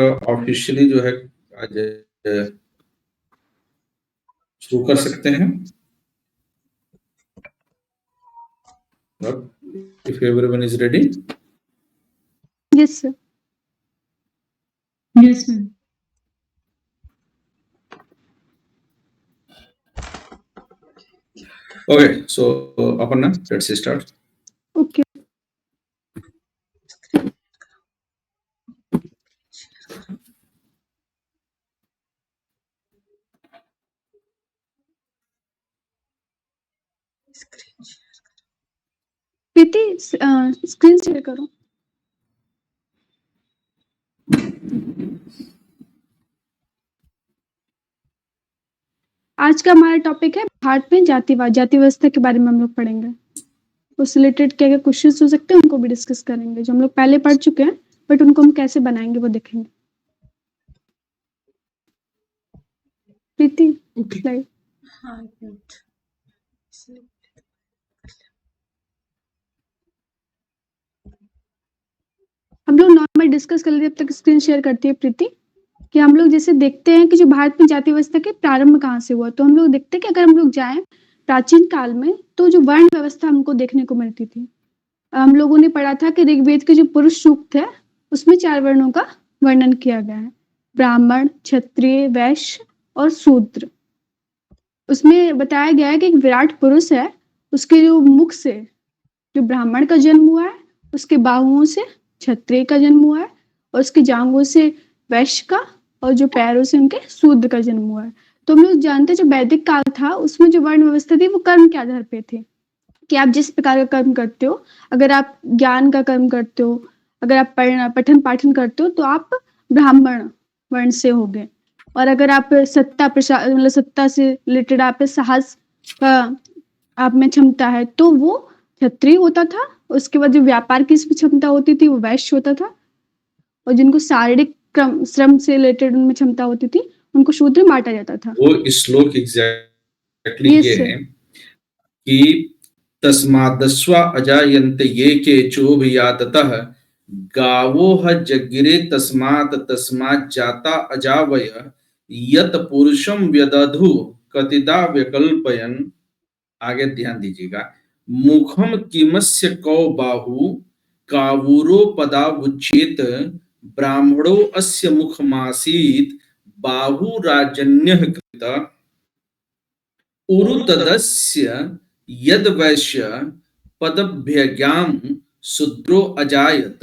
Officially जो है आज शुरू कर सकते हैं। If everyone is ready. Yes, sir. Yes, ma'am. Okay, so Aparna, let's start. Okay. Preeti screen share करो। आज का हमारा टॉपिक है भारत में जातिवाद, जाति व्यवस्था के बारे में हम लोग पढ़ेंगे। उससे रिलेटेड क्या क्या क्वेश्चंस हो सकते हैं उनको भी डिस्कस करेंगे, जो हम लोग पहले पढ़ चुके हैं, बट उनको हम कैसे बनाएंगे वो देखेंगे। प्रीति स्लाइड। हाँ, एक मिनट। हम लोग नॉर्मल डिस्कस कर लेते, अब तक स्क्रीन शेयर करती है प्रीति। कि हम लोग जैसे देखते हैं कि जो भारत में जाति व्यवस्था के प्रारंभ कहाँ से हुआ, तो हम लोग देखते हैं कि अगर हम लोग जाएं प्राचीन काल में, तो जो वर्ण व्यवस्था हमको देखने को मिलती थी। हम लोगों ने पढ़ा था कि ऋग्वेद के जो पुरुष सूक्त है उसमें 4 वर्णों का वर्णन किया गया है, ब्राह्मण, क्षत्रिय, वैश्य और शूद्र। उसमें बताया गया है कि एक विराट पुरुष है, उसके जो मुख से जो ब्राह्मण का जन्म हुआ है, उसके बाहुओं से क्षत्रिय का जन्म हुआ है, और उसकी जांघों से वैश्य का, और जो पैरों से उनके शूद्र का जन्म हुआ है। तो हम लोग जानते हैं जो वैदिक काल था उसमें जो वर्ण व्यवस्था थी वो कर्म के आधार पे थी, कि आप जिस प्रकार का कर्म करते हो, अगर आप ज्ञान का कर्म करते हो, अगर आप पठन पाठन करते हो तो आप ब्राह्मण वर्ण से हो गए, और अगर आप सत्ता प्रसाद मतलब सत्ता से रिलेटेड आप साहस का आप में क्षमता है तो वो क्षत्रिय होता था। उसके बाद जो व्यापार की इसमें क्षमता होती थी वो वैश्य होता था, और जिनको शारीरिक श्रम से रिलेटेड उनमें क्षमता होती थी उनको शूद्र माना जाता था। वो श्लोक एग्जैक्टली Yes, ये sir. है कि तस्मादस्वा अजायन्ते ये केचोभियाततः गावोह जगिरे तस्मात् तस्मात् जाता अजावय यत पुरुषम व्यदधु कतिदा व्यकल्पयन्। आगे ध्यान दीजिएगा। मुखम किमस्य कौ बाहु कावूरो पदावुच्येत ब्राह्मणो अस्य मुखमासीत् बाहुराजन्यः कृत उरुतदस्य यद वैश्य पदभ्यज्ञाम शूद्रो अजायत।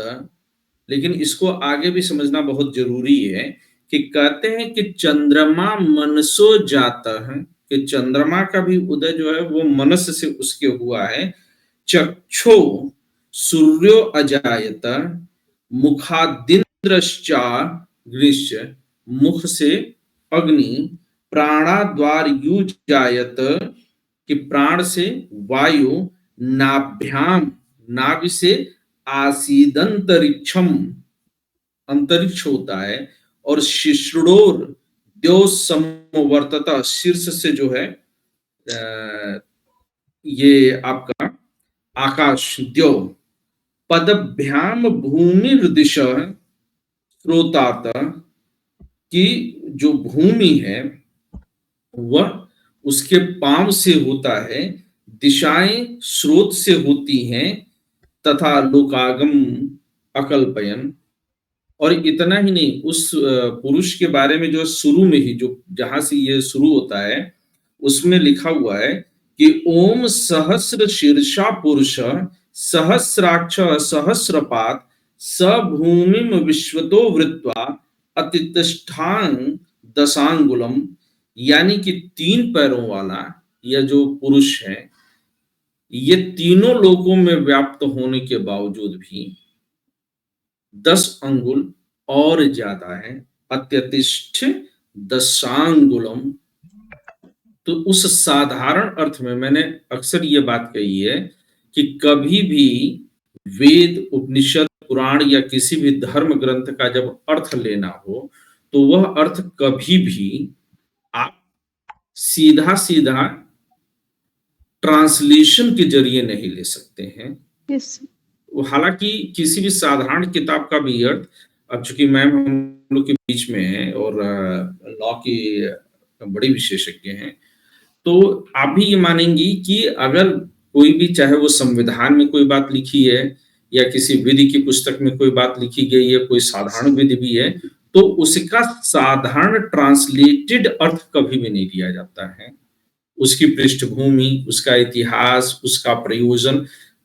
लेकिन इसको आगे भी समझना बहुत जरूरी है कि कहते हैं कि चंद्रमा मनसो जाता है, कि चंद्रमा का भी उदय जो है वो मनस से उसके हुआ है। चक्षो सूर्यो अजायत मुखादिन्द्रश्चा ग्रीष्य, मुख से अग्नि, प्राणाद्वार युजायत कि प्राण से वायु, नाभ्याम नाभि से आसीदंतरिक्षम अंतरिक्ष होता है, और शिश्रोर द्यो समवर्तता शीर्ष से जो है ये आपका आकाश द्यो, पदभ्याम भूमिर्दिश स्रोतात की जो भूमि है वह उसके पांव से होता है, दिशाएं स्रोत से होती हैं, तथा लोकागम अकल्पयन। और इतना ही नहीं, उस पुरुष के बारे में जो शुरू में ही जो जहां से ये शुरू होता है उसमें लिखा हुआ है कि ओम सहस्र शीर्षा पुरुष सहस्राक्ष सहस्रपात स भूमिम विश्वतो वृत्वा अतिष्ठान दशांगुलम। यानी कि 3 पैरों वाला यह जो पुरुष है ये तीनों लोकों में व्याप्त होने के बावजूद भी 10 अंगुल और ज्यादा है, अत्यतिष्ठ दशांगुलम। तो उस साधारण अर्थ में मैंने अक्सर ये बात कही है कि कभी भी वेद, उपनिषद, पुराण या किसी भी धर्म ग्रंथ का जब अर्थ लेना हो तो वह अर्थ कभी भी आप सीधा सीधा ट्रांसलेशन के जरिए नहीं ले सकते हैं। Yes. हालांकि किसी भी साधारण किताब का भी अर्थ, अब चूंकि मैम हम लोग के बीच में हैं और लॉ के बड़े विशेषज्ञ हैं। तो आप भी ये मानेंगी कि अगर कोई भी, चाहे वो संविधान में कोई बात लिखी है या किसी विधि की पुस्तक में कोई बात लिखी गई है, कोई साधारण विधि भी है, तो उसका साधारण ट्रांसलेटेड अर्थ कभी भी नहीं दिया जाता है। उसकी पृष्ठभूमि, उसका इतिहास, उसका प्रयोजन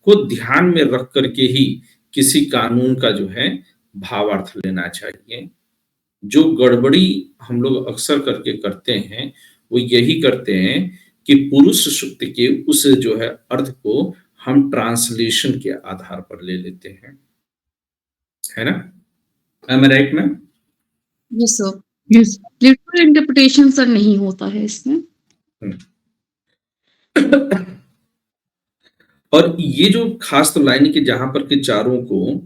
को ध्यान में रख करके ही किसी कानून का जो है भावार्थ लेना चाहिए। जो गड़बड़ी हम लोग अक्सर करके करते हैं, वो यही करते हैं कि पुरुष सूक्त के उस जो है अर्थ को हम ट्रांसलेशन के आधार पर ले लेते हैं, है ना? Am I right ma'am? Yes sir, yes. Literal interpretation sir नहीं होता है इसमें। और ये जो खास तो लाइन के जहां पर के चारों को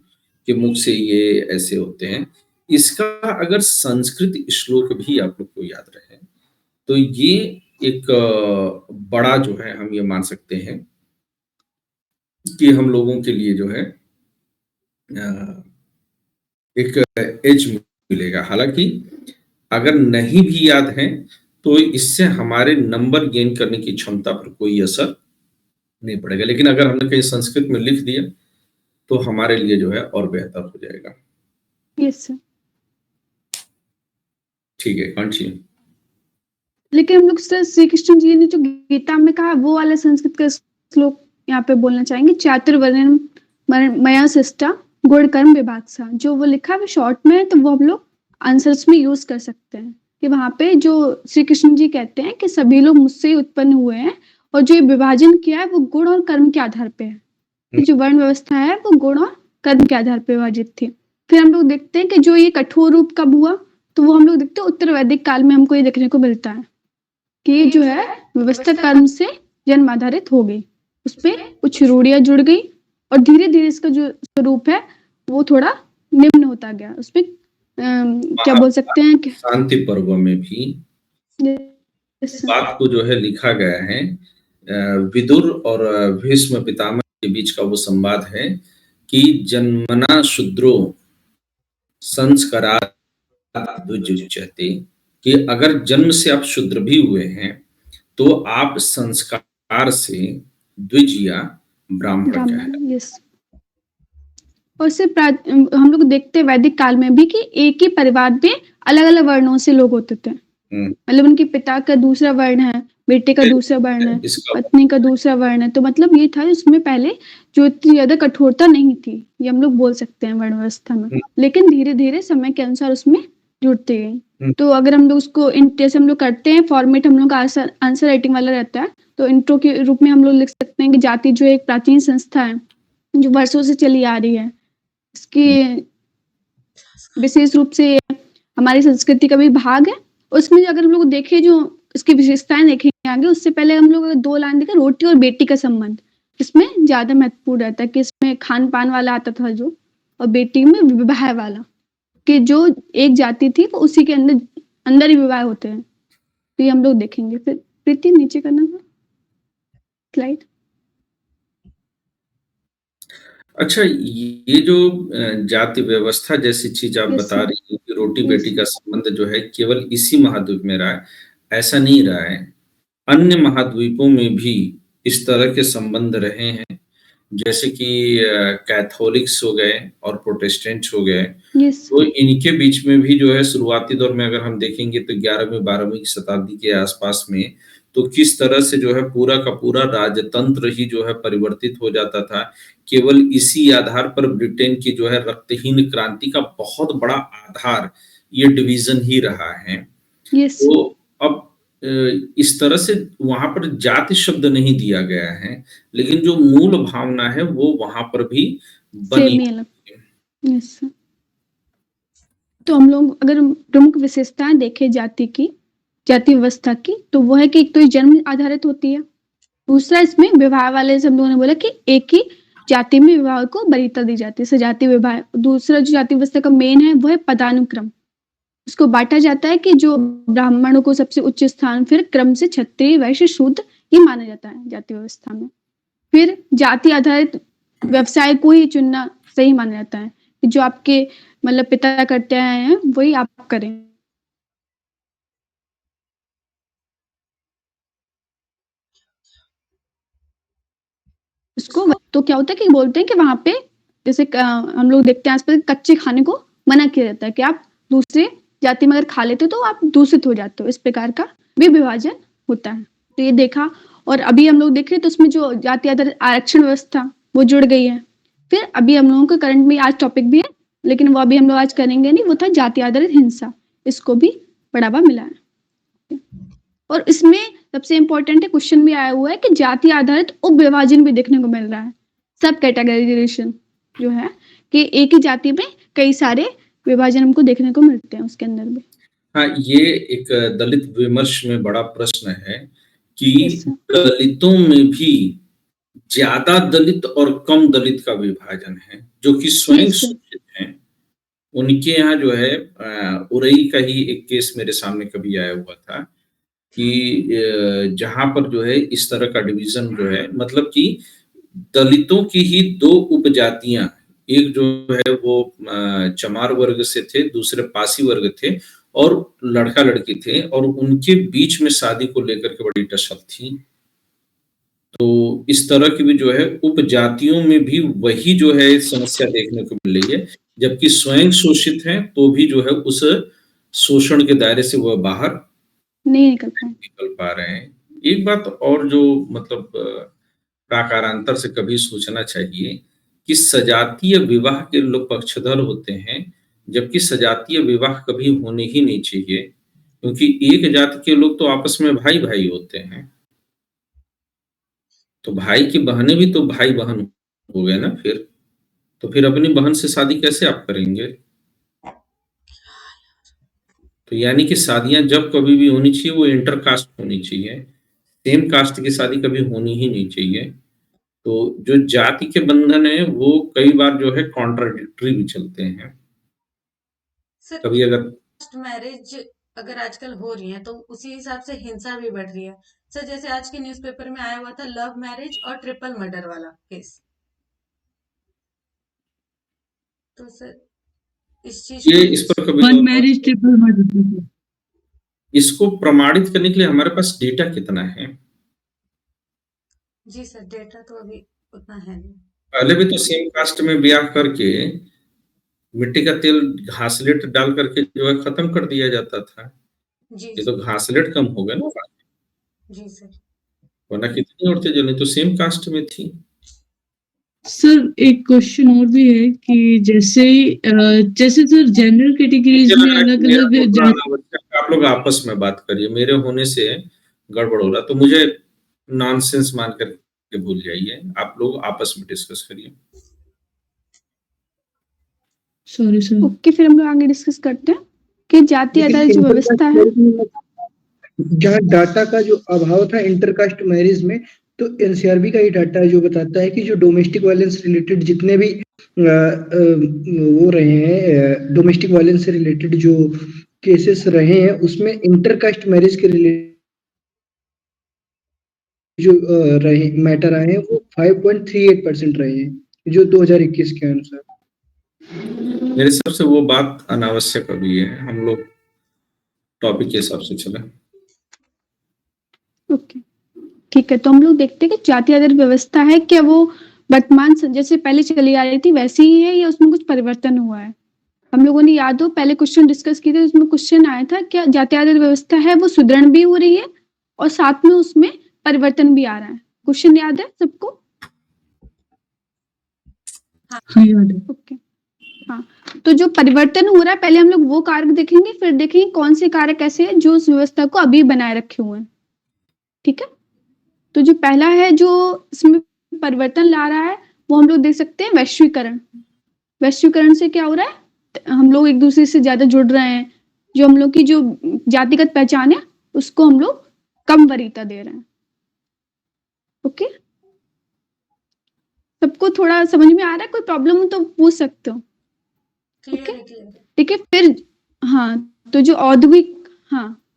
के मुख से ये ऐसे होते हैं, इसका अगर संस्कृत श्लोक भी आप लोग को याद रहे तो ये एक बड़ा जो है हम ये मान सकते हैं कि हम लोगों के लिए जो है एक एज मिलेगा। हालांकि अगर नहीं भी याद है तो इससे हमारे नंबर गेन करने की क्षमता पर कोई असर नहीं पड़ेगा, लेकिन अगर हमने कहीं संस्कृत में लिख दिया तो हमारे लिए जो है और बेहतर हो जाएगा। Yes sir. ठीक है, कंटिन्यू। लेकिन हम लोग सर श्री कृष्ण जी ने जो गीता में कहा वो वाला संस्कृत का श्लोक यहाँ पे बोलना चाहेंगे। चातुर्वर्ण्यम मया सृष्टा गुण कर्म विभागसा, जो वो लिखा है शॉर्ट में है, तो वो हम लोग आंसर्स में यूज कर सकते हैं कि वहां पे जो श्री कृष्ण जी कहते हैं कि सभी लोग मुझसे ही उत्पन्न हुए हैं और जो ये विभाजन किया है वो गुण और कर्म के आधार पे है। जो वर्ण व्यवस्था है वो गुण और कर्म के आधार पे विभाजित थी। फिर हम लोग देखते हैं कि जो ये कठोर रूप कब हुआ, तो वो हम लोग देखते हैं उत्तर वैदिक काल में हमको ये देखने को मिलता है कि जो है व्यवस्था कर्म से जन्म आधारित हो गई, उसपे कुछ रूढ़ियां जुड़ गई और धीरे धीरे इसका जो स्वरूप है वो थोड़ा निम्न होता गया। उसपे क्या बोल सकते हैं कि शांति पर्व में भी बात को जो है लिखा गया है। विदुर और भीष्म पितामह के बीच का वो संवाद है कि जन्मना शूद्रो संस्कारात् द्विजुच्यते, कि अगर जन्म से आप शूद्र भी हुए हैं तो आप संस्कार से द्विज या ब्राह्मण कहलाते। यस। और सिर्फ हम लोग देखते हैं वैदिक काल में भी कि एक ही परिवार में अलग अलग वर्णों से लोग होते थे। मतलब उनके पिता का दूसरा वर्ण है, बेटे का दूसरा वर्ण है, पत्नी का दूसरा वर्ण है, तो मतलब ये था उसमें पहले जो इतनी ज्यादा कठोरता नहीं थी, ये हम लोग बोल सकते हैं वर्ण व्यवस्था में। लेकिन धीरे धीरे समय के अनुसार उसमें जुड़ते गई। तो अगर हम लोग उसको जैसे हम लोग करते हैं फॉर्मेट, हम लोग का आंसर राइटिंग वाला रहता है, तो इंट्रो के रूप में हम लोग लिख सकते हैं कि जाति जो एक प्राचीन संस्था है जो वर्षों से चली आ रही है, इसकी विशेष रूप से हमारी संस्कृति का भी भाग है। उसमें अगर हम लोग देखें जो इसकी विशेषताएं देखेंगे आगे, उससे पहले हम लोग दो लाइन देखें, रोटी और बेटी का संबंध इसमें ज्यादा महत्वपूर्ण रहता है कि इसमें खान पान वाला आता था जो, और बेटी में विवाह वाला, कि जो एक जाति थी वो उसी के अंदर ही विवाह होते हैं। तो ये हम लोग देखेंगे। फिर प्रीति नीचे करना स्लाइड। अच्छा, ये जो जाति व्यवस्था जैसी चीज आप बता रही हैं कि रोटी बेटी का संबंध जो है केवल इसी महाद्वीप में रहा है, ऐसा नहीं रहा है। अन्य महाद्वीपों में भी इस तरह के संबंध रहे हैं, जैसे कि कैथोलिक्स हो गए और प्रोटेस्टेंट्स हो गए। तो इनके बीच में भी जो है शुरुआती दौर में अगर हम देखेंगे तो 11वीं 12वीं शताब्दी के आसपास में तो किस तरह से जो है पूरा का पूरा राजतंत्र ही जो है परिवर्तित हो जाता था। केवल इसी आधार पर ब्रिटेन की जो है रक्तहीन क्रांति का बहुत बड़ा आधार ये डिवीजन ही रहा है। तो अब इस तरह से वहां पर जाति शब्द नहीं दिया गया है, लेकिन जो मूल भावना है वो वहां पर भी बनी है। तो हम लोग अगर प्रमुख विशेषताएं देखें जाति व्यवस्था की, तो वो है कि एक तो जन्म आधारित होती है, दूसरा इसमें विवाह वाले सब लोगों ने बोला कि एक ही जाति में विवाह को वरीयता दी जाती है, सजाति विवाह। दूसरा जो जाति व्यवस्था का मेन है वो है पदानुक्रम, उसको बांटा जाता है कि जो ब्राह्मणों को सबसे उच्च स्थान, फिर क्रम से क्षत्रिय वैश्य शूद्र ये माना जाता है जाति व्यवस्था में। फिर जाति आधारित व्यवसाय को ही चुनना सही माना जाता है, जो आपके मतलब पिता करते आए हैं वही आप करें। इसको तो क्या होता है कि बोलते हैं कि वहाँ पे जैसे हम लोग देखते हैं आस-पास कच्चे खाने को मना किया जाता है कि आप दूसरे जाति में अगर खा लेते हो तो आप दूषित हो जाते हो। इस प्रकार का भी विभाजन होता है। तो ये देखा और अभी हम लोग देख रहे हैं तो उसमें जो जाति आधारित आरक्षण व्यवस्था वो जुड़ गई है। फिर अभी हम लोगों को करंट में आज टॉपिक भी है, लेकिन वो अभी हम लोग आज करेंगे नहीं, वो था जाति आधारित हिंसा। इसको भी बढ़ावा मिला है। और इसमें सबसे इम्पोर्टेंट है, क्वेश्चन भी आया हुआ है कि जाति आधारित उपविभाजन भी देखने को मिल रहा है। सब कैटेगराइजेशन जो है कि एक ही जाति में कई सारे विभाजन हमको देखने को मिलते हैं उसके अंदर भी। हाँ, ये एक दलित विमर्श में बड़ा प्रश्न है कि Yes, sir. दलितों में भी ज्यादा दलित और कम दलित का विभाजन है, जो कि स्वयं Yes, sir. शोषित हैं। उनके यहाँ जो है उरई का ही एक केस मेरे सामने कभी आया हुआ था कि जहाँ पर जो है इस तरह का डिवीजन जो है, मतलब कि दलितों की ही 2 उपजातियां, एक जो है वो चमार वर्ग से थे, दूसरे पासी वर्ग थे और लड़का लड़की थे और उनके बीच में शादी को लेकर के बड़ी टसल थी। तो इस तरह की भी जो है उपजातियों में भी वही जो है समस्या देखने को मिल रही है, जबकि स्वयं शोषित हैं तो भी जो है उस शोषण के दायरे से वह बाहर नहीं निकल पाए। निकल पा रहे हैं। एक बात और जो मतलब प्राकारांतर से कभी सोचना चाहिए कि सजातीय विवाह के लोग पक्षधर होते हैं, जबकि सजातीय विवाह कभी होने ही नहीं चाहिए, क्योंकि एक जाति के लोग तो आपस में भाई-भाई होते हैं। तो भाई की बहनें भी तो भाई-बहन हो गए ना फिर। तो फिर अपनी बहन से शादी कैसे आप करेंगे? तो यानी कि शादियाँ जब कभी भी होनी चाहिए वो इंटर कास्ट होनी चाहिए। सेम कास्ट की शादी कभी होनी ही नहीं चाहिए। तो जो जाति के बंधन है वो कई बार जो है कॉन्ट्राडिक्टरी भी चलते हैं। सर कभी अगर कास्ट मैरिज अगर आजकल हो रही है तो उसी हिसाब से हिंसा भी बढ़ रही है। सर जैसे आज के न्यूज़पेपर में आया हुआ था लव मैरिज और ट्रिपल मर्डर वाला केस। तो सर इस चीज ये को इस पर कभी वन मैरिज ट्रिपल मर्डर, इसको प्रमाणित करने के लिए हमारे पास डेटा कितना है? जी सर डेटा तो अभी उतना है नहीं। पहले भी तो सेम कास्ट में ब्याह करके मिट्टी का तेल घासलेट डाल करके जो है खत्म कर दिया जाता था। जी ये तो घासलेट कम हो गया ना, जी सर। वरना कितनी औरतें जली तो सेम कास्ट में थी। सर एक क्वेश्चन और भी है कि जैसे सर जनरल कैटेगरीज मुझे में लग रहा है कि अलग मेरा अलग बोलना अनावश्यक है, आप लोग आपस में बात करिए, मेरे होने से गड़बड़ हो रहा, तो मुझे नॉनसेंस मान करके भूल जाइए, आप लोग आपस में डिस्कस करिए। Sorry sir. ओके, फिर हम लोग आगे डिस्कस करते हैं कि जाति आधारित जो व्यवस्था है। जहाँ डाटा का जो अभाव था इंटरकास्ट मैरिज में, तो एनसीआरबी का ही डाटा है जो बताता है कि जो डोमेस्टिक वायलेंस रिलेटेड जितने भी वो रहे हैं, डोमेस्टिक वायलेंस से रिलेटेड जो केसेस रहे हैं उसमें इंटरकास्ट मैरिज के रिलेटेड जो रहे मैटर आए हैं वो 5.38% रहे हैं जो 2021 के अनुसार। मेरे हिसाब से वो बात अनावश्यक अभी है, हम लोग टॉपिक के हिसाब से चले। ओके, ठीक है। तो हम लोग देखते हैं कि जाति आधारित व्यवस्था है, क्या वो वर्तमान जैसे पहले चली आ रही थी वैसे ही है या उसमें कुछ परिवर्तन हुआ है? हम लोगों ने याद हो पहले क्वेश्चन डिस्कस किए थे, उसमें क्वेश्चन आया था क्या जाति आधारित व्यवस्था है वो सुदृढ़ भी हो रही है और साथ में उसमें परिवर्तन भी आ रहा है? क्वेश्चन याद है सबको? हाँ याद है। ओके, हाँ। तो जो परिवर्तन हो रहा है पहले हम लोग वो कारक देखेंगे, फिर देखेंगे कौन से कारक ऐसे हैं जो उस व्यवस्था को अभी बनाए रखे हुए हैं। ठीक है, तो जो पहला है जो इसमें परिवर्तन ला रहा है वो हम लोग देख सकते हैं वैश्वीकरण। वैश्वीकरण से क्या हो रहा है, हम लोग एक दूसरे से ज्यादा जुड़ रहे हैं, जो हम लोग की जो जातिगत पहचान है उसको हम लोग कम वरीयता दे रहे हैं। ओके, सबको थोड़ा समझ में आ रहा है? कोई प्रॉब्लम हो तो पूछ सकते हो। क्लियर है क्लियर। ठीक है, फिर हाँ, तो जो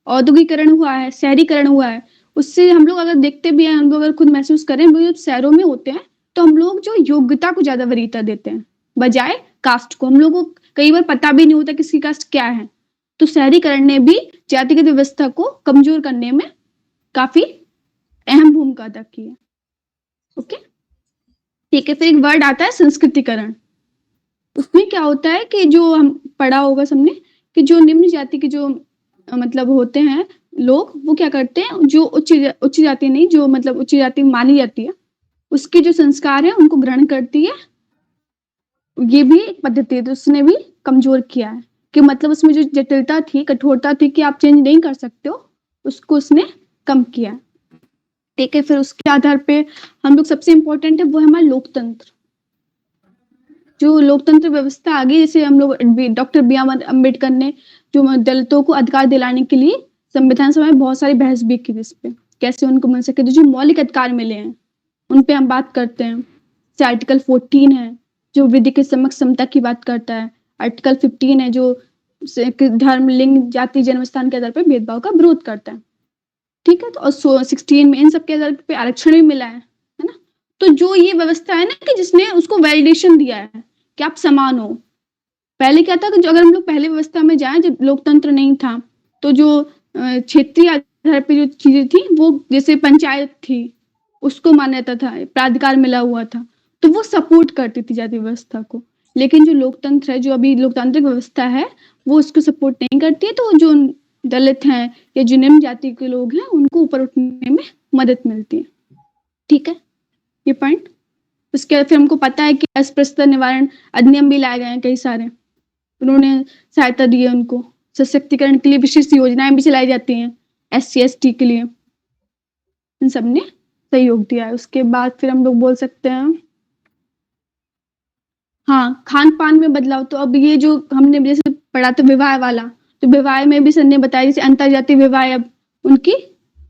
औद्योगिकरण हुआ है, शहरीकरण हुआ है, उससे हम लोग अगर देखते भी हैं, हम लोग अगर खुद महसूस करें, हम लोग जब शहरों में होते हैं तो हम लोग जो योग्यता को ज्यादा वरीयता देते हैं बजाय कास्ट को। हम लोग को कई बार पता भी नहीं होता किसकी कास्ट क्या है। तो शहरीकरण ने भी जातिगत व्यवस्था को कमजोर करने में काफी अहम भूमिका अदा की है। ओके, ठीक है। फिर एक वर्ड आता है संस्कृतिकरण। उसमें क्या होता है कि जो हम पढ़ा होगा सबने कि जो निम्न जाति के जो मतलब होते हैं लोग, वो क्या करते हैं, जो उच्च जाति नहीं, जो मतलब उच्च जाति मानी जाती है, उसके जो संस्कार है उनको ग्रहण करती है। ये भी एक पद्धति है, तो उसने भी कमजोर किया है कि मतलब उसमें जो जटिलता थी, कठोरता थी कि आप चेंज नहीं कर सकते हो, उसको उसने कम किया है। ठीक है, फिर उसके आधार पे हम लोग सबसे इम्पोर्टेंट है वो है हमारा लोकतंत्र। जो लोकतंत्र व्यवस्था आ गई, जैसे हम लोग डॉक्टर बी आर अम्बेडकर ने जो दलितों को अधिकार दिलाने के लिए संविधान सभा में बहुत सारी बहस भी की, जिस पे कैसे उनको मिल सके, तो जो मौलिक अधिकार मिले हैं उन पे हम बात करते हैं। जैसे आर्टिकल 14 है जो विधि के समक्ष समता की बात करता है। आर्टिकल 15 है जो धर्म, लिंग, जाति, जन्मस्थान के आधार पर भेदभाव का विरोध करता है। ठीक है, तो और 16 में इन सबके आधार पे आरक्षण भी मिला है ना। तो जो ये व्यवस्था है ना कि जिसने उसको वैलिडेशन दिया है कि आप समान हो। पहले क्या था कि जो अगर हम लोग पहले व्यवस्था में जाएं, जब लोकतंत्र नहीं था, तो जो क्षेत्रीय आधार पे जो चीजें थी, वो जैसे पंचायत थी उसको मान्यता था, प्राधिकार मिला हुआ था, तो वो सपोर्ट करती थी जाति व्यवस्था को। लेकिन जो लोकतंत्र है, जो अभी लोकतांत्रिक व्यवस्था है, वो उसको सपोर्ट नहीं करती है। तो जो दलित हैं या जो निम्न जाति के लोग हैं, उनको ऊपर उठने में मदद मिलती है। ठीक है, ये पॉइंट। उसके बाद फिर हमको पता है कि अस्पृश्यता निवारण अधिनियम भी लाए गए हैं कई सारे, उन्होंने सहायता दी है उनको। सशक्तिकरण के लिए विशेष योजनाएं भी चलाई जाती हैं SC ST के लिए, इन सब ने सहयोग दिया है। उसके बाद फिर हम लोग बोल सकते हैं हाँ, खान पान में बदलाव। तो अब ये जो हमने जैसे पढ़ा था विवाह वाला, तो विवाह में भी सर ने बताया जैसे अंतरजातीय विवाह अब उनकी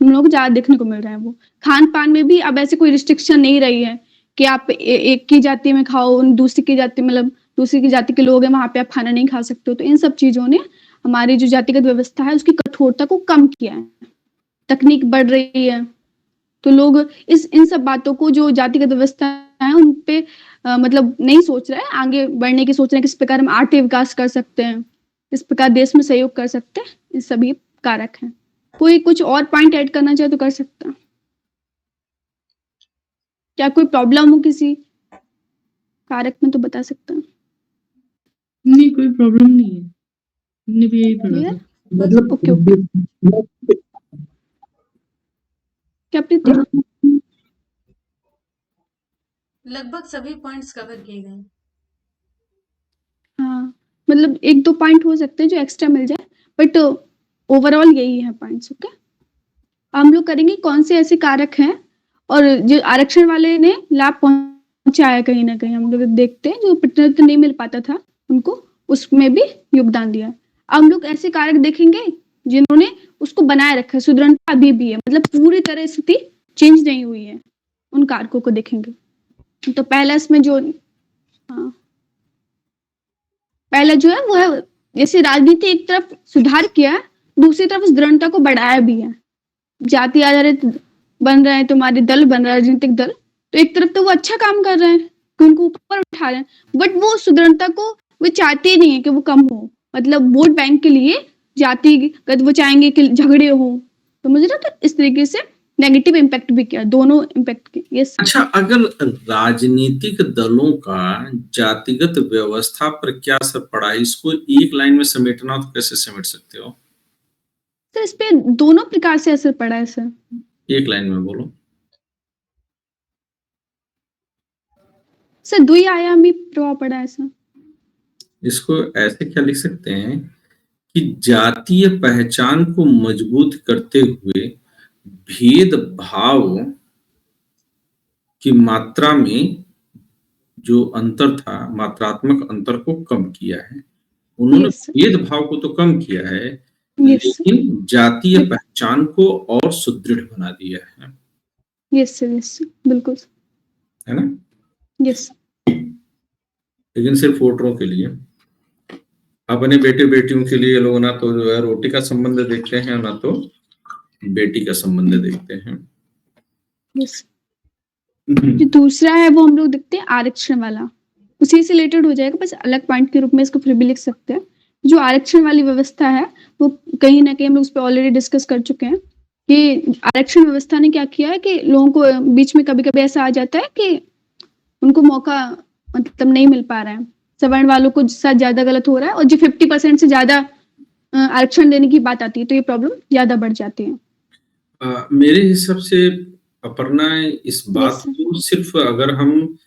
हम लोग को ज्यादा देखने को मिल रहा है। वो खान पान में भी अब ऐसे कोई रिस्ट्रिक्शन नहीं रही है कि आप एक की जाति में खाओ, दूसरी की जाति मतलब दूसरी की जाति के लोग हैं वहां पे आप खाना नहीं खा सकते हो। तो इन सब चीजों ने हमारी जो जातिगत व्यवस्था है उसकी कठोरता को कम किया है। तकनीक बढ़ रही है, तो लोग इन सब बातों को, जो जातिगत व्यवस्था है उन पे मतलब नहीं सोच रहे हैं, आगे बढ़ने की सोच रहे हैं किस प्रकार हम आर्थिक विकास कर सकते हैं, किस प्रकार देश में सहयोग कर सकते हैं। ये सभी कारक हैं। कोई कुछ और पॉइंट ऐड करना चाहे तो कर सकता है। क्या कोई प्रॉब्लम हो किसी कारक में तो बता सकता है। नहीं, कोई प्रॉब्लम नहीं है, हमने भी यही पढ़ा क्लियर? था। मतलब ओके। क्या प्रीति? लगभग सभी पॉइंट्स कवर किए गए। हाँ, मतलब 1-2 पॉइंट हो सकते हैं जो एक्स्ट्रा मिल जाए, बट ओवरऑल यही है पॉइंट्स। ओके, हम लोग करेंगे कौन से ऐसे कारक हैं और जो आरक्षण वाले ने लाभ पहुंचाया कहीं ना कहीं, हम लोग देखते हैं जो प्रतिनिधित्व नहीं मिल पाता था उनको, उसमें भी योगदान दिया। अब हम लोग ऐसे कारक देखेंगे जिन्होंने उसको बनाए रखा है, सुदृढ़ता अभी भी है, मतलब पूरी तरह स्थिति चेंज नहीं हुई है, उन कारकों को देखेंगे। तो पहला इसमें जो हाँ, पहला जो है वो है जैसे राजनीति एक तरफ सुधार किया है, दूसरी तरफ उस दृढ़ता को बढ़ाया भी है। जाति आधारित बन रहे हैं तुम्हारे दल, बन रहा है राजनीतिक दल, तो एक तरफ तो वो अच्छा काम कर रहे हैं कि उनको ऊपर उठा रहे हैं, बट वो सुदृढ़ता को वो चाहते नहीं है कि वो कम हो। मतलब वोट बैंक के लिए जातिगत वो चाहेंगे कि झगड़े हो। तो मुझे ना तो इस तरीके से नेगेटिव इम्पैक्ट भी किया, दोनों इम्पैक्ट के। यस। अच्छा, अगर राजनीतिक दलों का जातिगत व्यवस्था पर क्या असर पड़ा है, इसको एक लाइन में समेटना हो तो कैसे समेट सकते हो? तो इस पे दोनों प्रकार से असर पड़ा है सर। एक लाइन में बोलो। सर द्विआयामी प्रभाव पड़ा है सर। इसको ऐसे क्या लिख सकते हैं कि जातीय पहचान को मजबूत करते हुए भेदभाव की मात्रा में जो अंतर था, मात्रात्मक अंतर को कम किया है। उन्होंने यस सर। भेदभाव को तो कम किया है, यस सर। लेकिन जातीय पहचान को और सुदृढ़ बना दिया है। यस सर, यस सर, बिल्कुल है ना? यस। लेकिन सिर्फ वोटरों के लिए। अपने बेटे बेटियों के लिए लोग ना तो जो है रोटी का संबंध देखते हैं, ना तो बेटी का संबंध देखते हैं। यस। जो दूसरा है वो हम लोग देखते हैं आरक्षण वाला। उसी से रिलेटेड हो जाएगा, बस अलग पॉइंट के रूप में इसको फिर भी लिख सकते हैं। जो आरक्षण वाली व्यवस्था है वो कहीं न कहीं हम लोग उस पे ऑलरेडी डिस्कस कर चुके हैं कि आरक्षण व्यवस्था ने क्या किया है कि लोगों को बीच में कभी-कभी ऐसा आ जाता है कि उनको मौका मतलब नहीं मिल पा रहा है। सवर्ण वालों को साथ ज़्यादा गलत हो रहा है और जो 50% से ज़्यादा आरक्षण देने की बात आती है तो ये प्रॉब्लम ज़्यादा बढ़ जाती है। मेरे हिसाब से अपर्णा इस बात यस सर। को सिर्फ अगर हम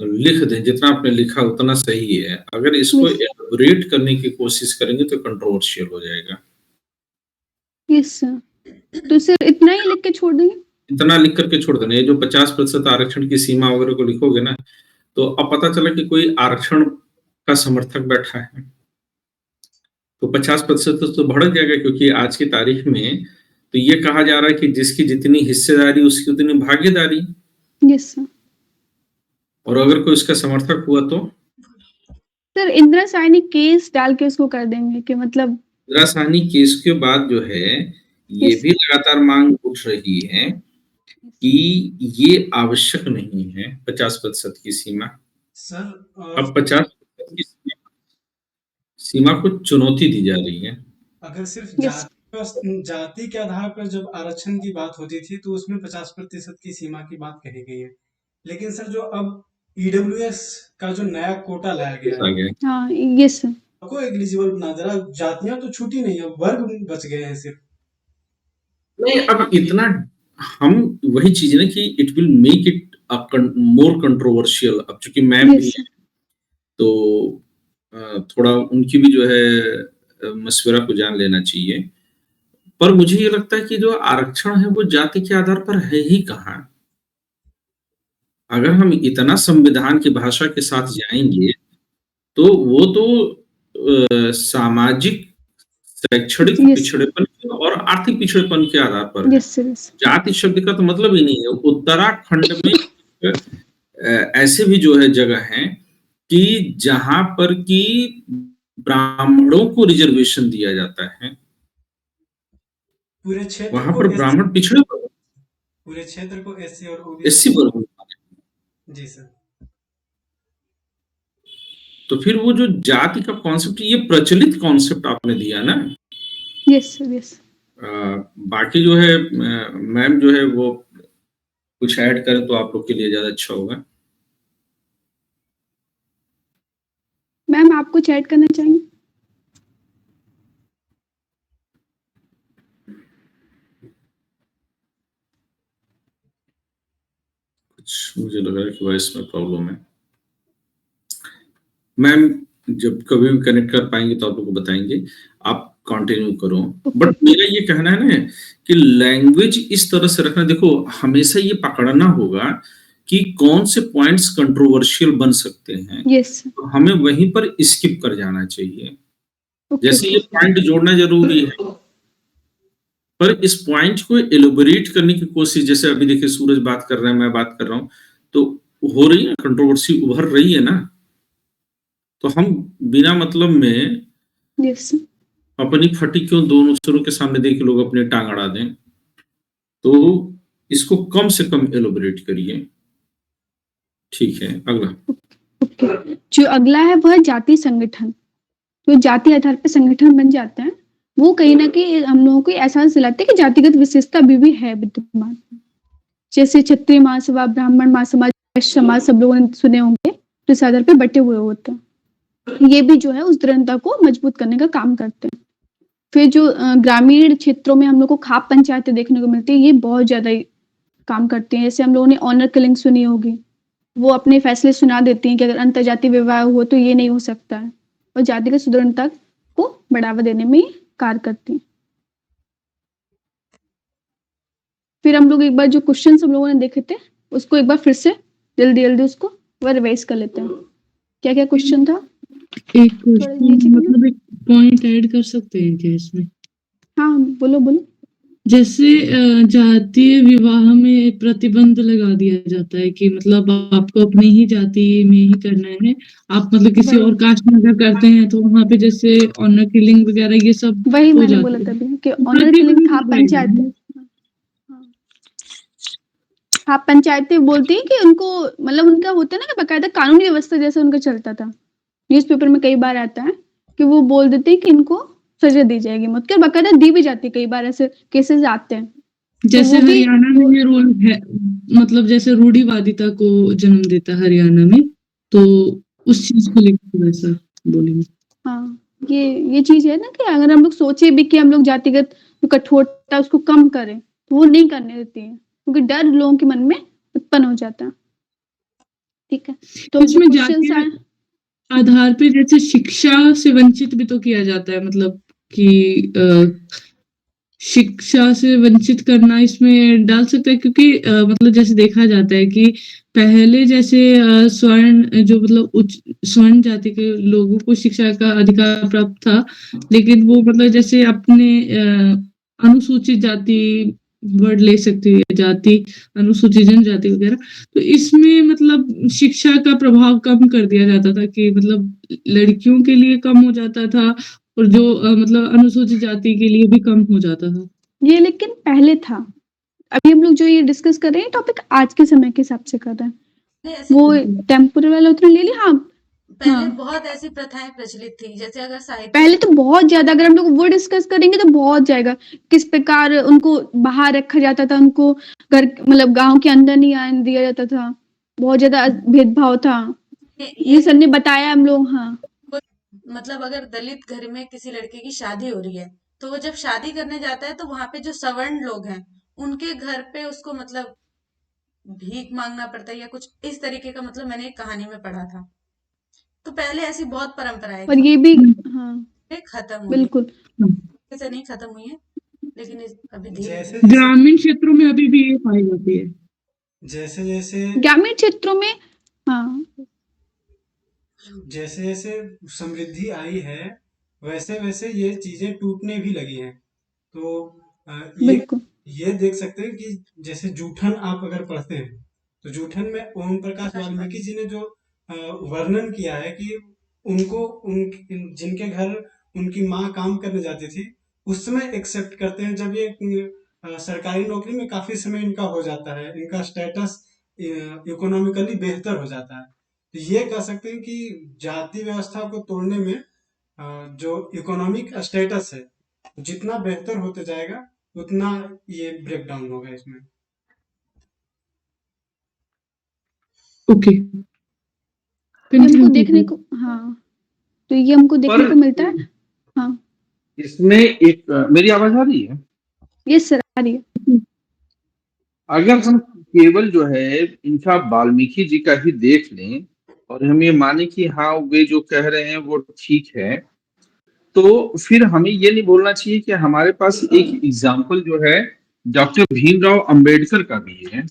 लिख दें, जितना आपने लिखा उतना सही है। अगर इसको यस। एलैबोरेट करने की कोशिश करेंगे तो कंट्रोवर्शियल हो जाएगा। Yes sir. तो सिर्फ इतना ही लिख के छोड़ देंगे? इतना लिख करके छोड़ देना। ये जो 50% आरक्षण की सीमा वगैरह को लिखोगे ना, तो अब पता चला कि कोई आरक्षण का समर्थक बैठा है, तो 50% तो बढ़ जाएगा, क्योंकि आज की तारीख में तो ये कहा जा रहा है कि जिसकी जितनी हिस्सेदारी उसकी उतनी भागीदारी। Yes sir. और अगर कोई उसका समर्थक हुआ तो सर इंदिरा साहनी केस डाल के उसको कर देंगे कि मतलब इंदिरा साहनी केस के बाद जो है ये यस भी लगातार मांग उठ रही है कि ये आवश्यक नहीं है 50% की सीमा। सर अब 50% की सीमा को चुनौती दी जा रही है। अगर सिर्फ यस। जाति के आधार पर जब आरक्षण की बात होती थी तो उसमें 50% की सीमा की बात कही गई है, लेकिन सर जो अब ईडब्ल्यूएस का जो नया कोटा लाया गया आ है गया। हाँ यस सर। को एलिजिबल बना दे रहा, जातियां तो छूटी नहीं है, वर्ग बच गए हैं सिर्फ। नहीं, अब इतना हम वही चीज है ना कि it will make it more controversial. अब चूंकि मैम भी यस है तो थोड़ा उनकी भी जो है मशवरा को जान लेना चाहिए। पर मुझे ये लगता है कि जो आरक्षण है वो जाति के आधार पर है ही कहाँ। अगर हम इतना संविधान की भाषा के साथ जाएंगे तो वो तो सामाजिक शैक्षणिक यस पिछड़ेपन और आर्थिक पिछड़ेपन के आधार पर है। Yes sir. यस जाति शब्द का तो मतलब ही नहीं है। उत्तराखंड में ऐसे भी जो है जगह हैं कि जहां पर कि ब्राह्मणों को रिजर्वेशन दिया जाता है, पूरे क्षेत्र वहां को पर ब्राह्मण पिछड़े पूरे क्षेत्र को एससी और एससी ओबीसी। वर्ग में। जी सर। तो फिर वो जो जाति का कॉन्सेप्ट, ये प्रचलित कॉन्सेप्ट आपने दिया ना। Yes sir. यस। बाकी जो है मैम जो है वो कुछ ऐड करें तो आप लोग के लिए ज्यादा अच्छा होगा। मैम आप कुछ ऐड करना चाहेंगे? कुछ मुझे लग रहा है कि वॉइस में प्रॉब्लम है। मैम जब कभी भी कनेक्ट कर पाएंगे तो आप लोग को बताएंगे। आप कंटिन्यू करो। बट मेरा ये कहना है ना कि लैंग्वेज इस तरह से रखना, देखो हमेशा ये पकड़ना होगा कि कौन से पॉइंट्स कंट्रोवर्शियल बन सकते हैं। यस। तो हमें वहीं पर स्किप कर जाना चाहिए। ओके जैसे ये पॉइंट जोड़ना जरूरी है, पर इस पॉइंट को एलोबरेट करने की कोशिश, जैसे अभी देखिए सूरज बात कर रहे हैं, मैं बात कर रहा हूं, तो हो रही है कंट्रोवर्सी, उभर रही है ना। तो हम बिना मतलब में यस। अपनी फटी क्यों दोनों सिरों के सामने देख के लोग अपने टांग अड़ा दें। तो इसको कम से कम एलोबरेट करिए। ठीक है, अगला। ओके। जो अगला है वो है जाति संगठन। तो जाति आधार पर संगठन बन जाते हैं, वो कहीं ना कहीं हम लोगों को एहसास दिलाते हैं कि जातिगत विशेषता अभी भी है विद्यमान। जैसे क्षत्रिय महासभा, ब्राह्मण महासमाज, वैश्य समाज, सब लोगों ने सुने होंगे, तो इस आधार पर बटे हुए होते हैं। ये भी जो है उस दृढ़ता को मजबूत करने का काम करते हैं। फिर जो ग्रामीण क्षेत्रों में हम लोग को खाप पंचायतें देखने को मिलती है, ये बहुत ज्यादा काम करती हैं। जैसे हम लोगों ने ऑनर किलिंग सुनी होगी, वो अपने फैसले सुना देती हैं कि अगर अंतरजातीय विवाह हुआ तो ये नहीं हो सकता है, और जातिगत सुदृढ़ता को बढ़ावा देने में कार्य करती हैं। फिर हम लोग एक बार जो क्वेश्चन हम लोगों ने देखे थे उसको एक बार फिर से जल्दी उसको रिवाइज कर लेते हैं। क्या क्या क्वेश्चन था? एक क्वेश्चन मतलब एक पॉइंट ऐड कर सकते हैं क्या इसमें? हाँ बोलो। जैसे जातीय विवाह में प्रतिबंध लगा दिया जाता है कि मतलब आपको अपनी ही जाति में ही करना है, आप मतलब किसी और कास्ट में अगर करते हैं तो वहां पे जैसे ऑनर किलिंग वगैरह ये सब वही हो मैंने जाता बोला है। था कि ऑनर किलिंग खाप पंचायत। हाँ, पंचायतें बोलती हैं कि उनको मतलब उनका होता है ना कि बाकायदा कानूनी व्यवस्था जैसे उनका चलता था। न्यूज़पेपर में कई बार आता है कि वो बोल देते हैं कि इनको सज़ा दी जाएगी मौत की और बाकायदा दी भी जाती है, कई बार ऐसे केसेज़ आते हैं। तो जैसे वो भी हरियाणा में ये रूल है, मतलब जैसे रूढ़िवादिता को जन्म देता है हरियाणा में, तो उस चीज़ को लेकर वैसा बोलेंगे। हाँ, ये चीज़ है ना कि अगर हम लोग सोचे भी कि हम लोग जातिगत जो कठोरता उसको कम करें, तो वो नहीं करने देती हैं, क्योंकि डर लोगों के मन में उत्पन्न हो जाता है। ठीक है, तो जो इसमें क्वेश्चन्स जातीय आए आधार पे जैसे शिक्षा से वंचित भी तो किया जाता है, मतलब कि शिक्षा से वंचित करना इसमें डाल सकते हैं, क्योंकि मतलब जैसे देखा जाता है कि पहले जैसे स्वर्ण जो मतलब उच्च स्वर्ण जाति के लोगों को शिक्षा का अधिकार प्राप्त था, लेकिन वो मतलब जैसे अपने अनुसूचित जाति वर्ड ले सकती है, जाति अनुसूचित जनजाति वगैरह, तो इसमें मतलब शिक्षा का प्रभाव कम कर दिया जाता था कि मतलब लड़कियों के लिए कम हो जाता था और जो मतलब अनुसूचित जाति के लिए भी कम हो जाता था। ये लेकिन पहले था। अभी हम लोग जो ये डिस्कस कर रहे हैं टॉपिक आज के समय के हिसाब से कर रहे हैं। नहीं, ऐसे वो टेम्पोरल वाला उतना ले लिया। हाँ, पहले हाँ। बहुत ऐसी प्रथाएं प्रचलित थी, जैसे अगर साहित्य पहले तो बहुत ज़्यादा अगर हम लोग वो डिस्कस करेंगे तो बहुत जाएगा। किस प्रकार उनको बाहर रखा जाता था, उनको घर मतलब गाँव के अंदर नहीं आने दिया जाता था। बहुत ज़्यादा भेदभाव था। ये सर ने बताया हम लोग हाँ। मतलब अगर दलित घर में किसी लड़के की शादी हो रही है, तो वो जब शादी करने जाता है तो वहां पे जो सवर्ण लोग हैं, उनके घर पे उसको मतलब भीख मांगना पड़ता है या कुछ इस तरीके का, मतलब मैंने एक कहानी में पढ़ा था। तो पहले ऐसी बहुत परंपराएं और थी, ये भी हाँ, ये खत्म हुई है। बिल्कुल। से नहीं खत्म हुई है, लेकिन अभी धीरे जैसे ग्रामीण क्षेत्रों में अभी भी ये पाई जाती है। जैसे जैसे ग्रामीण क्षेत्रों में हाँ, जैसे जैसे समृद्धि आई है, वैसे वैसे ये चीजें टूटने भी लगी हैं। तो ये बिल्कुल। ये देख सकते हैं कि जैसे जूठन आप अगर पढ़ते हैं, तो जूठन में ओम प्रकाश वाल्मीकि जी ने जो वर्णन किया है कि उनको उन जिनके घर उनकी माँ काम करने जाती थी, उस समय एक्सेप्ट करते हैं जब ये सरकारी नौकरी में काफी समय इनका हो जाता है, इनका स्टेटस इकोनॉमिकली बेहतर हो जाता है। तो ये कह सकते हैं कि जाति व्यवस्था को तोड़ने में जो इकोनॉमिक स्टेटस है, जितना बेहतर होते जाएगा उतना ये ब्रेक डाउन होगा इसमें। ओके, ये हमको कंटिन्यू देखने कीजिए। को हाँ, तो ये हमको देखने पर को मिलता है। हाँ, इसमें एक मेरी आवाज आ रही है? ये सर आ रही है। अगर हम केवल जो है इनका वाल्मीकि जी का ही देख लें और हम ये माने कि हाँ वे जो कह रहे हैं वो ठीक है, तो फिर हमें ये नहीं बोलना चाहिए कि हमारे पास एक एग्जाम्पल जो है डॉक्टर भीमराव अंबेडकर का भी है।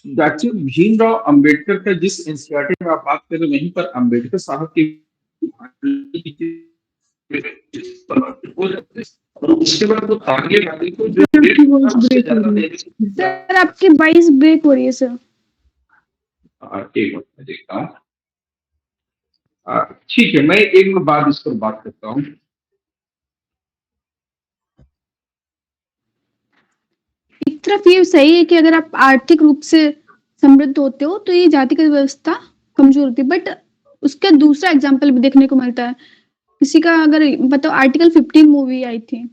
डॉक्टर भीमराव अंबेडकर का जिस एनसीईआरटी में आप बात कर रहे हैं, वहीं पर अंबेडकर साहब की और उसके बाद वो आगे वाले को जो आपकी वॉइस उससे ब्रेक हो ज्यादा रही है। देने सर आपकी वॉइस ब्रेक हो रही है सर। एक मिनट मैं देखता हूँ। ठीक है, मैं एक मिनट बाद इस पर बात करता हूँ। एक तरफ ये सही है कि अगर आप आर्थिक रूप से समृद्ध होते हो तो ये जातिगत व्यवस्था कमजोर होती है, बट उसका दूसरा एग्जाम्पल भी देखने को मिलता है। किसी का अगर बताओ आर्टिकल 15 मूवी आई थी,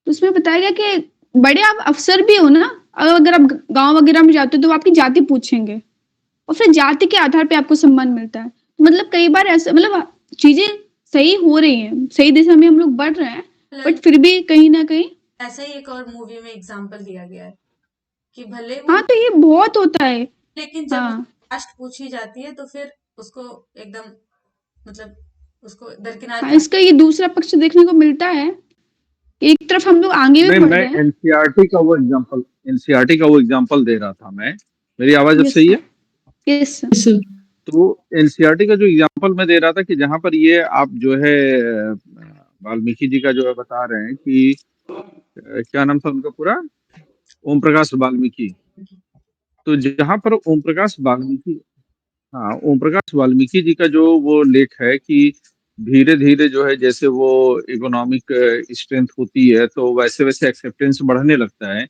तो उसमें बताया गया कि बड़े आप अफसर भी हो ना, अगर आप गांव वगैरह में जाते हो तो आपकी जाति पूछेंगे और फिर जाति के आधार पे आपको सम्मान मिलता है। मतलब कई बार ऐसा मतलब चीजें सही हो रही हैं, सही दिशा में हम लोग बढ़ रहे हैं, बट फिर भी कहीं ना कहीं ऐसा ही एक और मूवी में एग्जाम्पल दिया गया है कि भले वो, हाँ, तो ये बहुत होता है। लेकिन जब हाँ, कास्ट पूछी जाती है तो फिर उसको एकदम मतलब उसको दरकिनार हाँ, कर। इसका ये दूसरा पक्ष देखने को मिलता है। एक तरफ हम लोग आगे भी नहीं, बढ़ मैं रहे हैं। एनसीईआरटी का वो एग्जांपल दे रहा था मैं। मेरी आवाज अब यस सही है? यस सर, तो एनसीईआरटी का जो एग्जांपल मैं दे रहा था कि जहां पर ये आप जो है वाल्मीकि जी का जो है बता रहे हैं कि क्या नाम था उनका पूरा? ओम प्रकाश वाल्मीकि। तो जहां पर ओम प्रकाश वाल्मीकि, हाँ, ओम प्रकाश वाल्मीकि जी का जो वो लेख है कि धीरे धीरे जो है जैसे वो इकोनॉमिक स्ट्रेंथ होती है तो वैसे वैसे एक्सेप्टेंस बढ़ने लगता है।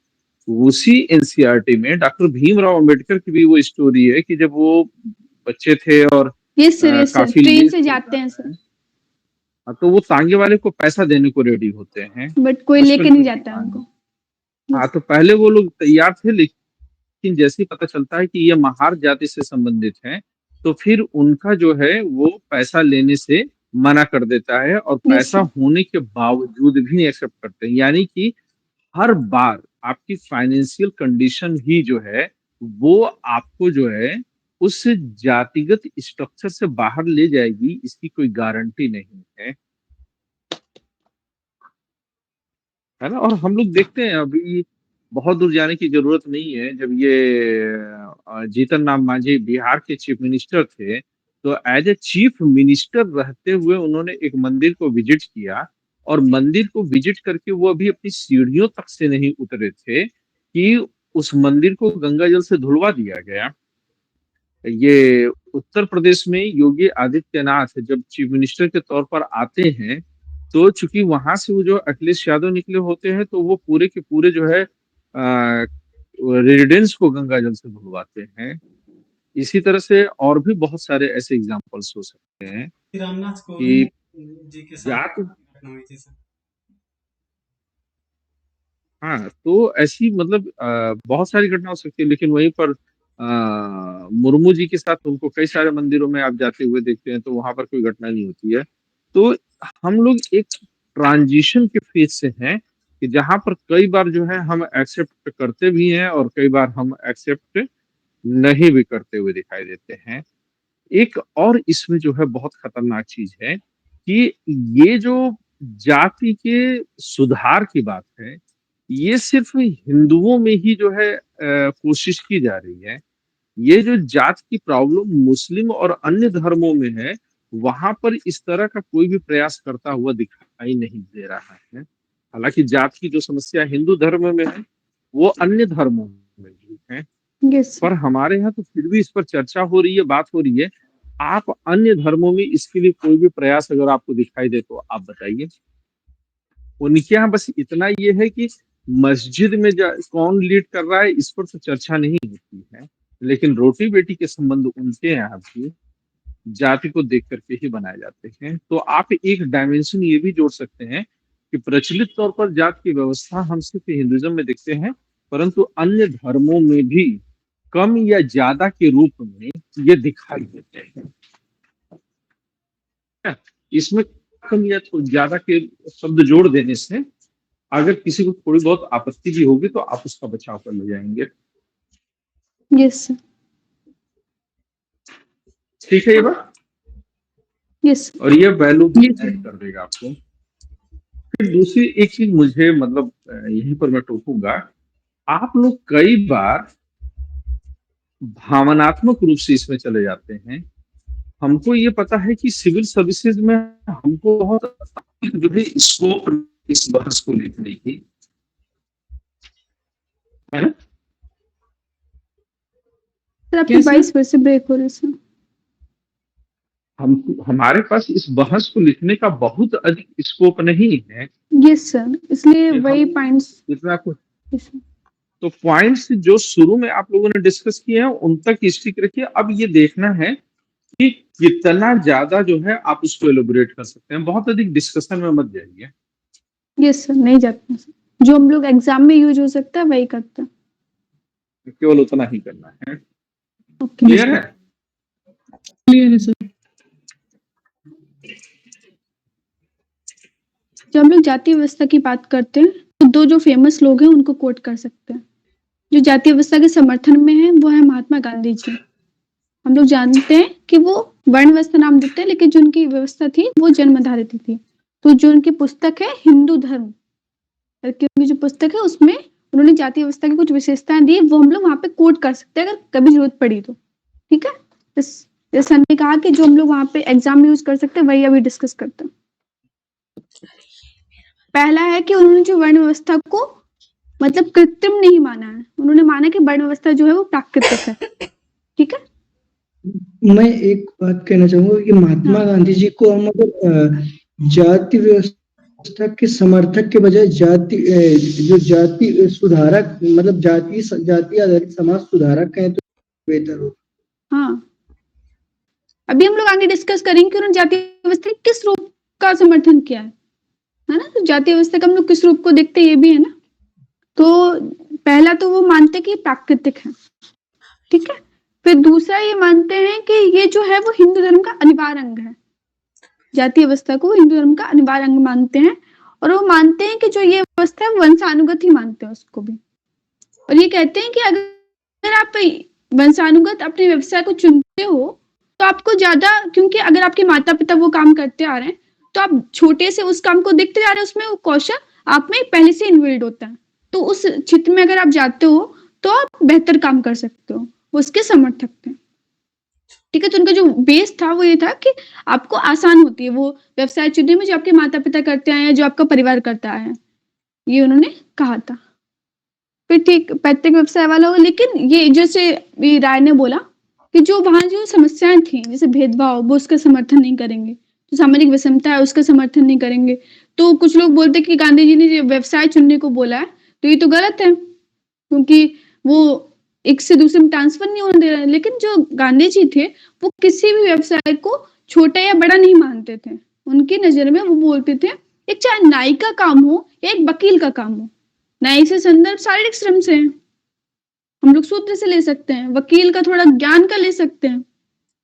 उसी एनसीईआरटी में डॉक्टर भीमराव अंबेडकर की भी वो स्टोरी है कि जब वो बच्चे थे और यस सर, यस सर, काफी ट्रेन लेट से हो जाते हैं जाता सर, है, तो वो तांगे वाले को पैसा देने को रेडी होते हैं बट कोई बचपन लेके की नहीं उनकी जाता है कहानी। उनको। हाँ, यस, तो पहले वो लोग तैयार थे, लेकिन जैसे ही पता चलता है कि ये महार जाति से संबंधित हैं, तो फिर उनका जो है वो पैसा लेने से मना कर देता है और यस पैसा सर, होने के बावजूद भी नहीं एक्सेप्ट करते हैं। यानी कि हर बार आपकी फाइनेंशियल कंडीशन ही जो है वो आपको जो है उस जातिगत स्ट्रक्चर से बाहर ले जाएगी, इसकी कोई गारंटी नहीं है ना। और हम लोग देखते हैं, अभी बहुत दूर जाने की जरूरत नहीं है, जब ये जीतन राम मांझी बिहार के चीफ मिनिस्टर थे, तो एज ए चीफ मिनिस्टर रहते हुए उन्होंने एक मंदिर को विजिट किया, और मंदिर को विजिट करके वो अभी अपनी सीढ़ियों तक से नहीं उतरे थे कि उस मंदिर को गंगा जल से धुलवा दिया गया। ये उत्तर प्रदेश में योगी आदित्यनाथ जब चीफ मिनिस्टर के तौर पर आते हैं, तो चूंकि वहां से वो जो अखिलेश यादव निकले होते हैं, तो वो पूरे के पूरे जो है रेजिडेंस को गंगा जल से धुलवाते हैं। इसी तरह से और भी बहुत सारे ऐसे एग्जाम्पल्स हो सकते हैं रामनाथ कि कोविंद जी के साथ जात, घटना हुई थी सर। हाँ, तो ऐसी मतलब बहुत सारी घटना हो सकती है, लेकिन वहीं पर मुर्मू जी के साथ उनको कई सारे मंदिरों में आप जाते हुए देखते हैं, तो वहां पर कोई घटना नहीं होती है। तो हम लोग एक ट्रांजिशन के फेज से हैं कि जहां पर कई बार जो है हम एक्सेप्ट करते भी हैं और कई बार हम एक्सेप्ट नहीं भी करते हुए दिखाई देते हैं। एक और इसमें जो है बहुत खतरनाक चीज है कि ये जो जाति के सुधार की बात है, ये सिर्फ हिंदुओं में ही जो है कोशिश की जा रही है। ये जो जात की प्रॉब्लम मुस्लिम और अन्य धर्मों में है, वहां पर इस तरह का कोई भी प्रयास करता हुआ दिखाई नहीं दे रहा है। हालांकि जात की जो समस्या हिंदू धर्म में है, वो अन्य धर्मों में भी है, यस सर, पर हमारे यहाँ तो फिर भी इस पर चर्चा हो रही है, बात हो रही है। आप अन्य धर्मों में इसके लिए कोई भी प्रयास अगर आपको दिखाई दे तो आप बताइए। उनके यहाँ बस इतना ये है कि मस्जिद में कौन लीड कर रहा है, इस पर तो चर्चा नहीं होती है, लेकिन रोटी बेटी के संबंध उनके यहाँ भी जाति को देख करके ही बनाए जाते हैं। तो आप एक डायमेंशन ये भी जोड़ सकते हैं कि प्रचलित तौर पर जात की व्यवस्था हम सिर्फ हिंदुइज्म में देखते हैं, परंतु अन्य धर्मों में भी कम या ज्यादा के रूप में ये दिखाई देते हैं। इसमें कम या ज्यादा के शब्द जोड़ देने से अगर किसी को थोड़ी बहुत आपत्ति भी होगी तो आप उसका बचाव कर ले जाएंगे। यस सर, ठीक है ये बात, यस और ये वैल्यू Yes, ऐड कर देगा आपको। फिर दूसरी एक चीज मुझे मतलब यहीं पर मैं टोकूंगा, आप लोग कई बार भावनात्मक रूप से इसमें चले जाते हैं। हमको ये पता है कि सिविल सर्विसेज में हमको बहुत जो है स्कोप इस बहस को लिखने की, है ना। सर, आपकी कैसे? वॉइस फिर से ब्रेक हो रही है सर। हमारे पास इस बहस को लिखने का बहुत अधिक स्कोप नहीं है यस सर, इसलिए कि वही हम पॉइंट्स। इतना कुछ, यस सर, तो पॉइंट्स जो शुरू में आप लोगों ने डिस्कस किए हैं उन तक स्टिक रखिए। अब ये देखना है कि कितना ज्यादा जो है आप उसको एलोबरेट कर सकते हैं, बहुत अधिक डिस्कशन में मत जाइए। यस सर, नहीं जाते हैं सर, जो हम लोग एग्जाम में यूज हो सकता है वही करते हैं। केवल उतना ही करना है। ओके, क्लियर है? क्लियर है सर। जब हम लोग जाति व्यवस्था की बात करते हैं तो दो जो फेमस लोग हैं उनको कोट कर सकते हैं। जो जाति व्यवस्था के समर्थन में है वो है महात्मा गांधी जी। हम लोग जानते हैं कि वो वर्ण व्यवस्था नाम देते हैं, लेकिन जो उनकी व्यवस्था थी वो जन्म आधारित थी। तो जो उनकी पुस्तक है हिंदू धर्म की, उनकी जो पुस्तक है उसमें उन्होंने जाति व्यवस्था की कुछ विशेषताएं दी, वो हम लोग वहां पे कोट कर सकते हैं अगर कभी जरूरत पड़ी तो। ठीक है, जैसे हमने कहा कि जो हम लोग वहां पे एग्जाम में यूज कर सकते हैं वही अभी डिस्कस करते हैं। पहला है कि उन्होंने जो वर्ण व्यवस्था को मतलब कृत्रिम नहीं माना है, उन्होंने माना कि वर्ण व्यवस्था जो है वो प्राकृतिक है। ठीक है, मैं एक बात कहना चाहूंगा कि महात्मा हाँ। गांधी जी को हम अगर जाति व्यवस्था व्यवस्था के समर्थक के बजाय जो जाति सुधारक मतलब जाति आधारित समाज सुधारक हैं तो बेहतर हो। हाँ, अभी हम लोग आगे डिस्कस करेंगे कि उन्होंने जाति व्यवस्था के किस रूप का समर्थन किया है ना? तो जाति व्यवस्था का हम लोग किस रूप को देखते हैं ये भी है ना। तो पहला तो वो मानते हैं कि प्राकृतिक है, ठीक है। फिर दूसरा ये मानते हैं कि ये जो है वो हिंदू धर्म का अनिवार्य अंग है। जाति व्यवस्था को हिंदू धर्म का अनिवार्य अंग मानते हैं और वो मानते हैं कि जो ये व्यवस्था है वंशानुगत ही मानते हैं उसको भी। और ये कहते हैं कि अगर आप वंशानुगत अपने व्यवसाय को चुनते हो तो आपको ज्यादा, क्योंकि अगर आपके माता पिता वो काम करते आ रहे हैं तो आप छोटे से उस काम को देखते जा रहे हैं, उसमें वो कौशल आप में पहले से इनबिल्ड होता है। तो उस क्षेत्र में अगर आप जाते हो तो आप बेहतर काम कर सकते हो, वो उसके समर्थक थे, ठीक है। तो उनका जो बेस था वो ये था कि आपको आसान होती है वो व्यवसाय चुनने में जो आपके माता पिता करते आए हैं, जो आपका परिवार करता आया है, ये उन्होंने कहा था। फिर ठीक पैतृक व्यवसाय वाला होगा, लेकिन ये जैसे राय ने बोला कि जो वहां जो समस्याएं थी जैसे भेदभाव, वो उसका समर्थन नहीं करेंगे। जो सामाजिक विषमता है उसका समर्थन नहीं करेंगे। तो कुछ लोग बोलते हैं कि गांधी जी ने जो व्यवसाय चुनने को बोला है तो ये तो गलत है, क्योंकि वो एक से दूसरे में ट्रांसफर नहीं होने दे रहे हैं। लेकिन जो गांधी जी थे वो किसी भी व्यवसाय को छोटा या बड़ा नहीं मानते थे। उनकी नजर में वो बोलते थे एक चाहे नाई का काम हो या एक वकील का काम हो, नाई से संदर्भ शारीरिक श्रम से है, हम लोग सूत्र से ले सकते हैं, वकील का थोड़ा ज्ञान का ले सकते हैं।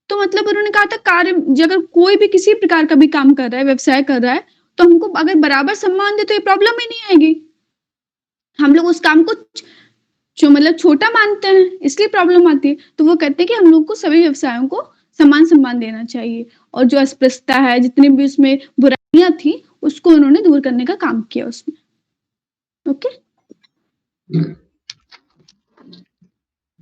तो मतलब उन्होंने कहा था कार्य अगर कोई भी किसी प्रकार का भी काम कर रहा है, व्यवसाय कर रहा है, तो हमको अगर बराबर सम्मान दे तो ये प्रॉब्लम ही नहीं आएगी। हम लोग उस काम को जो मतलब छोटा मानते हैं इसलिए प्रॉब्लम आती है। तो वो कहते हैं कि हम लोग को सभी व्यवसायों को समान सम्मान देना चाहिए और जो अस्पृश्यता है, जितनी भी उसमें बुराइयां थी, उसको उन्होंने दूर करने का काम किया उसमें। ओके,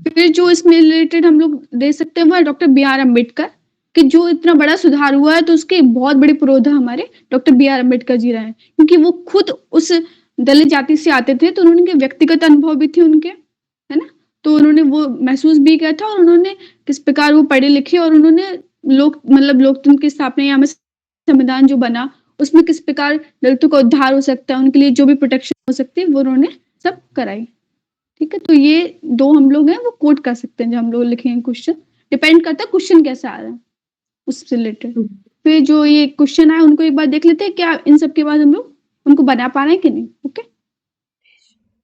फिर जो इसमें रिलेटेड हम लोग दे सकते हैं वो है डॉक्टर बी आर अम्बेडकर, कि जो इतना बड़ा सुधार हुआ है तो उसके बहुत बड़े पुरोधा हमारे doctor B are Ambedkar ji रहे हैं, क्योंकि वो खुद उस दलित जाति से आते थे, तो उन्होंने व्यक्तिगत अनुभव भी थे उनके, है ना। तो उन्होंने वो महसूस भी किया था और उन्होंने किस प्रकार वो पढ़े लिखे और उन्होंने लोकतंत्र की स्थापना या संविधान जो बना उसमें किस प्रकार दलितों का उद्धार हो सकता है, उनके लिए जो भी प्रोटेक्शन हो सकती है वो उन्होंने सब कराई, ठीक है। तो ये दो हम लोग हैं वो कोट कर सकते हैं जब हम लोग लिखेंगे क्वेश्चन, डिपेंड करता है क्वेश्चन कैसा आ रहा है उससे रिलेटेड। फिर जो ये क्वेश्चन आए उनको एक बार देख लेते हैं, क्या इन सब के बाद हम लोग उनको बना पा रहे हैं कि नहीं। ओके,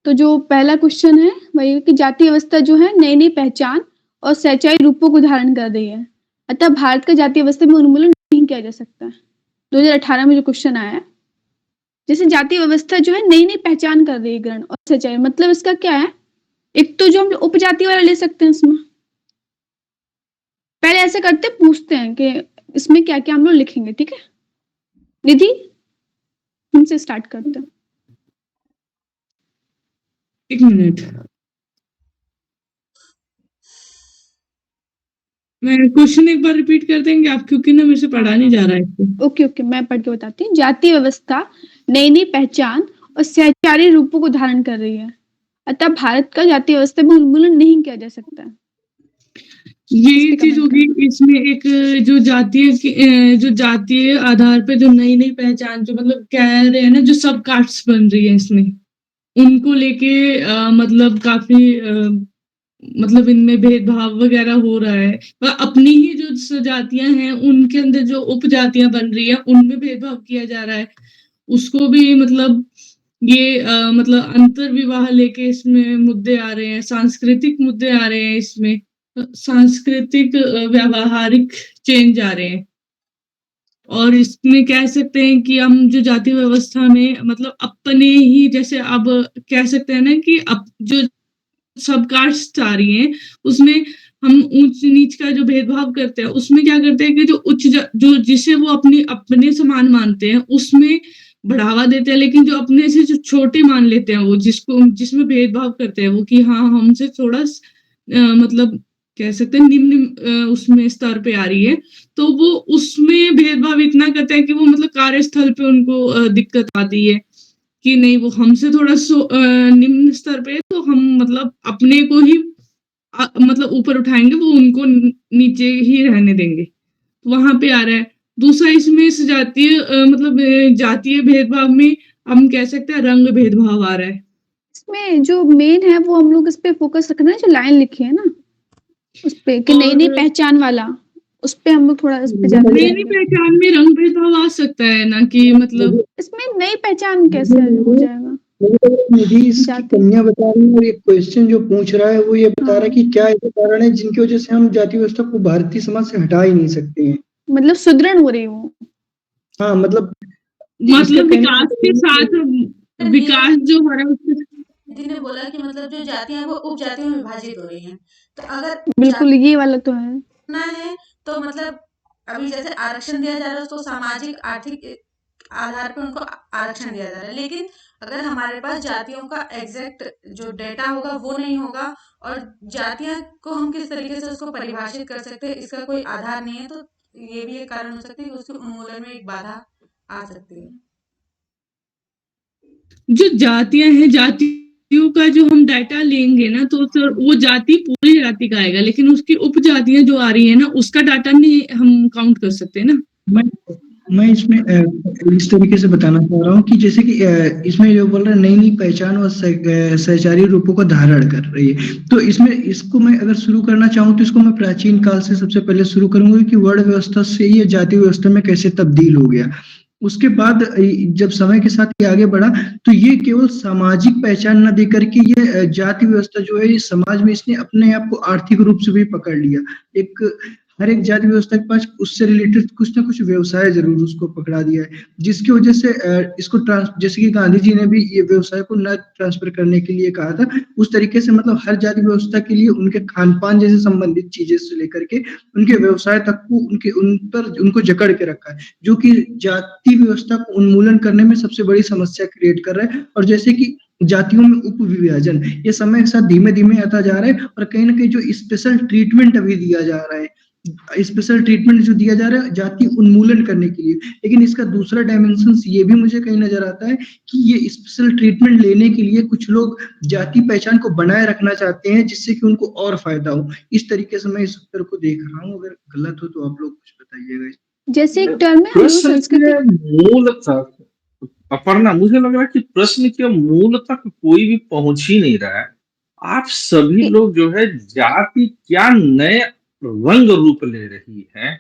तो जो पहला क्वेश्चन है वही कि जाति व्यवस्था जो है नई नई पहचान और सच्चाई रूपों को धारण कर रही है, अतः भारत का जाति व्यवस्था में उन्मूलन नहीं किया जा सकता है। 2018 में जो क्वेश्चन आया है, जैसे जाति व्यवस्था जो है नई नई पहचान कर रही है ग्रहण और सच्चाई, मतलब इसका क्या है, एक तो जो हम उपजाति वाला ले सकते हैं इसमें, पहले ऐसे करते पूछते हैं कि इसमें क्या क्या हम लोग लिखेंगे, ठीक है। निधि हमसे स्टार्ट करते हैं। एक मिनट, मैं क्वेश्चन एक बार रिपीट कर देंगे आप, क्योंकि ना मेरे से पढ़ा नहीं जा रहा है इसको। ओके, मैं पढ़ के बताती हूँ। जाति व्यवस्था नई नई पहचान और सहचारी रूपों को धारण कर रही है, अतः भारत का जाति व्यवस्था में उन्मूलन नहीं किया जा सकता। ये चीज होगी इसमें, एक जो जातीय आधार पे जो नई नई पहचान जो मतलब कह रहे हैं ना, जो सब कास्ट बन रही है इसमें, उनको लेके मतलब काफी मतलब इनमें भेदभाव वगैरह हो रहा है। अपनी ही जो जातियां हैं उनके अंदर जो उपजातियां बन रही है उनमें भेदभाव किया जा रहा है, उसको भी मतलब ये मतलब अंतर विवाह लेके इसमें मुद्दे आ रहे हैं, सांस्कृतिक मुद्दे आ रहे हैं, इसमें सांस्कृतिक व्यावहारिक चेंज आ रहे हैं। और इसमें कह सकते हैं कि हम जो जाति व्यवस्था में मतलब अपने ही, जैसे अब कह सकते हैं ना कि अब जो सब कास्ट आ रही हैं उसमें हम ऊंच नीच का जो भेदभाव करते हैं, उसमें क्या करते हैं कि जो जिसे वो अपने समान मानते हैं उसमें बढ़ावा देते हैं, लेकिन जो अपने से जो छोटे मान लेते हैं, वो जिसमें भेदभाव करते हैं वो, कि हाँ हमसे थोड़ा मतलब कह सकते हैं निम्न उसमें स्तर पे आ रही है, तो वो उसमें भेदभाव इतना करते हैं कि वो मतलब कार्यस्थल पे उनको दिक्कत आती है कि नहीं वो हमसे थोड़ा निम्न स्तर पे है, तो हम मतलब अपने को ही मतलब ऊपर उठाएंगे, वो उनको नीचे ही रहने देंगे। तो वहां पे आ रहा है। दूसरा इसमें इस जातीय मतलब जातीय भेदभाव में हम कह सकते हैं रंग भेदभाव आ रहा है। इसमें जो मेन है वो हम लोग इस पे फोकस रखना है, जो लाइन लिखी है ना, उस पे कि नई-नई और पहचान वाला, उस पे हम लोग थोड़ा इस पे ज़्यादा नई जाएँगे। पहचान में रंग भेदभाव आ सकता है ना कि मतलब इसमें नई पहचान कैसे हो जाएगा? निधि इसकी जाति कमियां बता रही है और ये क्वेश्चन जो पूछ रहा है वो ये बता रहा है हाँ, कि क्या ऐसे कारण है जिनकी वजह से हम जाति व्यवस्था को भारतीय समाज से हटा ही नहीं सकते हैं। मतलब सुदृढ़ हो रही हूँ। हाँ, मतलब इसका मतलब कहने का विकास मतलब के ये है साथ पर विकास नीरज जो हो रहा है उसके दीदी ने बोला कि मतलब जो जातियां हैं वो उपजातियों में विभाजित हो रही हैं। तो अगर बिल्कुल, ये वाला तो है। जातना है तो मतलब अभी जैसे आरक्षण दिया जा रहा है उसको सामाजिक आर्थिक आधार पे उनको आरक्षण दिया जा रहा है, लेकिन अगर हमारे पास जातियों का एग्जैक्ट जो डेटा होगा वो नहीं होगा और जातियां को हम किस तरीके से उसको परिभाषित कर सकते हैं इसका कोई आधार नहीं है, तो ये भी एक कारण हो सकता है कि उसके उन्मूलन में एक बाधा आ सकती है। जो जातियां हैं जातियों का जो हम डाटा लेंगे ना तो सर वो जाति पूरी जाति का आएगा, लेकिन उसकी उपजातियां जो आ रही है ना उसका डाटा नहीं हम काउंट कर सकते ना। मैं मैं इसमें इस तरीके से बताना चाह रहा हूँ कि जैसे कि इसमें जो बोल रहे हैं नई नई पहचान और सहचारी रूपों का धारण कर रही है, तो इसमें इसको मैं अगर शुरू करना चाहूँ तो इसको मैं प्राचीन काल से सबसे पहले शुरू करूंगा कि वर्ण व्यवस्था से ये जाति व्यवस्था में कैसे तब्दील हो गया। उसके बाद जब समय के साथ ये आगे बढ़ा तो ये केवल सामाजिक पहचान न देकर के ये जाति व्यवस्था जो है ये समाज में इसने अपने आप को आर्थिक रूप से भी पकड़ लिया। एक हर एक जाति व्यवस्था के पास उससे रिलेटेड कुछ ना कुछ व्यवसाय जरूर उसको पकड़ा दिया है, जिसकी वजह से इसको जैसे कि गांधी जी ने भी ये व्यवसाय को न ट्रांसफर करने के लिए कहा था, उस तरीके से मतलब हर जाति व्यवस्था के लिए उनके खान पान जैसे संबंधित चीजें से लेकर के उनके व्यवसाय तक को उनके उन पर उनको जकड़ के रखा है, जो कि जाति व्यवस्था को उन्मूलन करने में सबसे बड़ी समस्या क्रिएट कर रहा है। और जैसे कि जातियों में उप विभाजन ये समय के साथ धीमे धीमे आता जा रहा है और कहीं ना कहीं जो स्पेशल ट्रीटमेंट अभी दिया जा रहा है, स्पेशल ट्रीटमेंट जो दिया जा रहा है जाति उन्मूलन करने के लिए, लेकिन इसका दूसरा डायमेंशन ये भी मुझे कहीं नजर आता है कि ये स्पेशल ट्रीटमेंट लेने के लिए कुछ लोग जाति पहचान को बनाए रखना चाहते हैं जिससे कि उनको और फायदा हो। इस तरीके से मैं इस उत्तर को देख रहा हूँ, अगर गलत हो तो आप लोग कुछ बताइएगा। जैसे एक टर्म है हम लोग प्रश्न संस्कृति के मूल तक अपर्णा, मुझे लग रहा है कि प्रश्न के मूल तक कोई भी पहुंच ही नहीं रहा है। आप सभी कि लोग जो है जाति क्या नए रंग रूप ले रही है,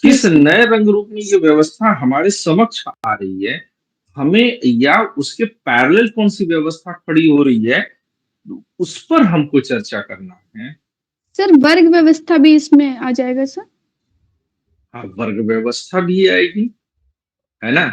किस यस नए रंग रूप में ये व्यवस्था हमारे समक्ष आ रही है, हमें या उसके पैरेलल कौन सी व्यवस्था खड़ी हो रही है, उस पर हमको चर्चा करना है। सर वर्ग व्यवस्था भी इसमें आ जाएगा सर? हाँ, वर्ग व्यवस्था भी आएगी, है ना।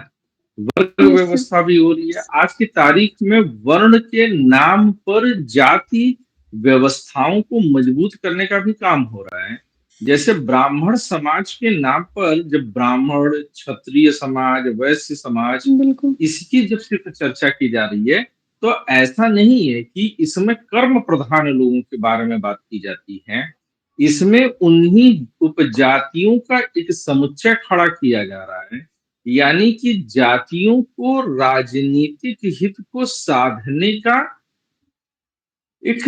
वर्ग यस सर। व्यवस्था भी हो रही है। आज की तारीख में वर्ण के नाम पर जाति व्यवस्थाओं को मजबूत करने का भी काम हो रहा है। जैसे ब्राह्मण समाज के नाम पर जब ब्राह्मण, क्षत्रिय समाज, वैश्य समाज, बिल्कुल। इसकी जब सिर्फ चर्चा की जा रही है तो ऐसा नहीं है कि इसमें कर्म प्रधान लोगों के बारे में बात की जाती है। इसमें उन्हीं उपजातियों का एक समुच्चय खड़ा किया जा रहा है, यानी कि जातियों को राजनीतिक हित को साधने का एक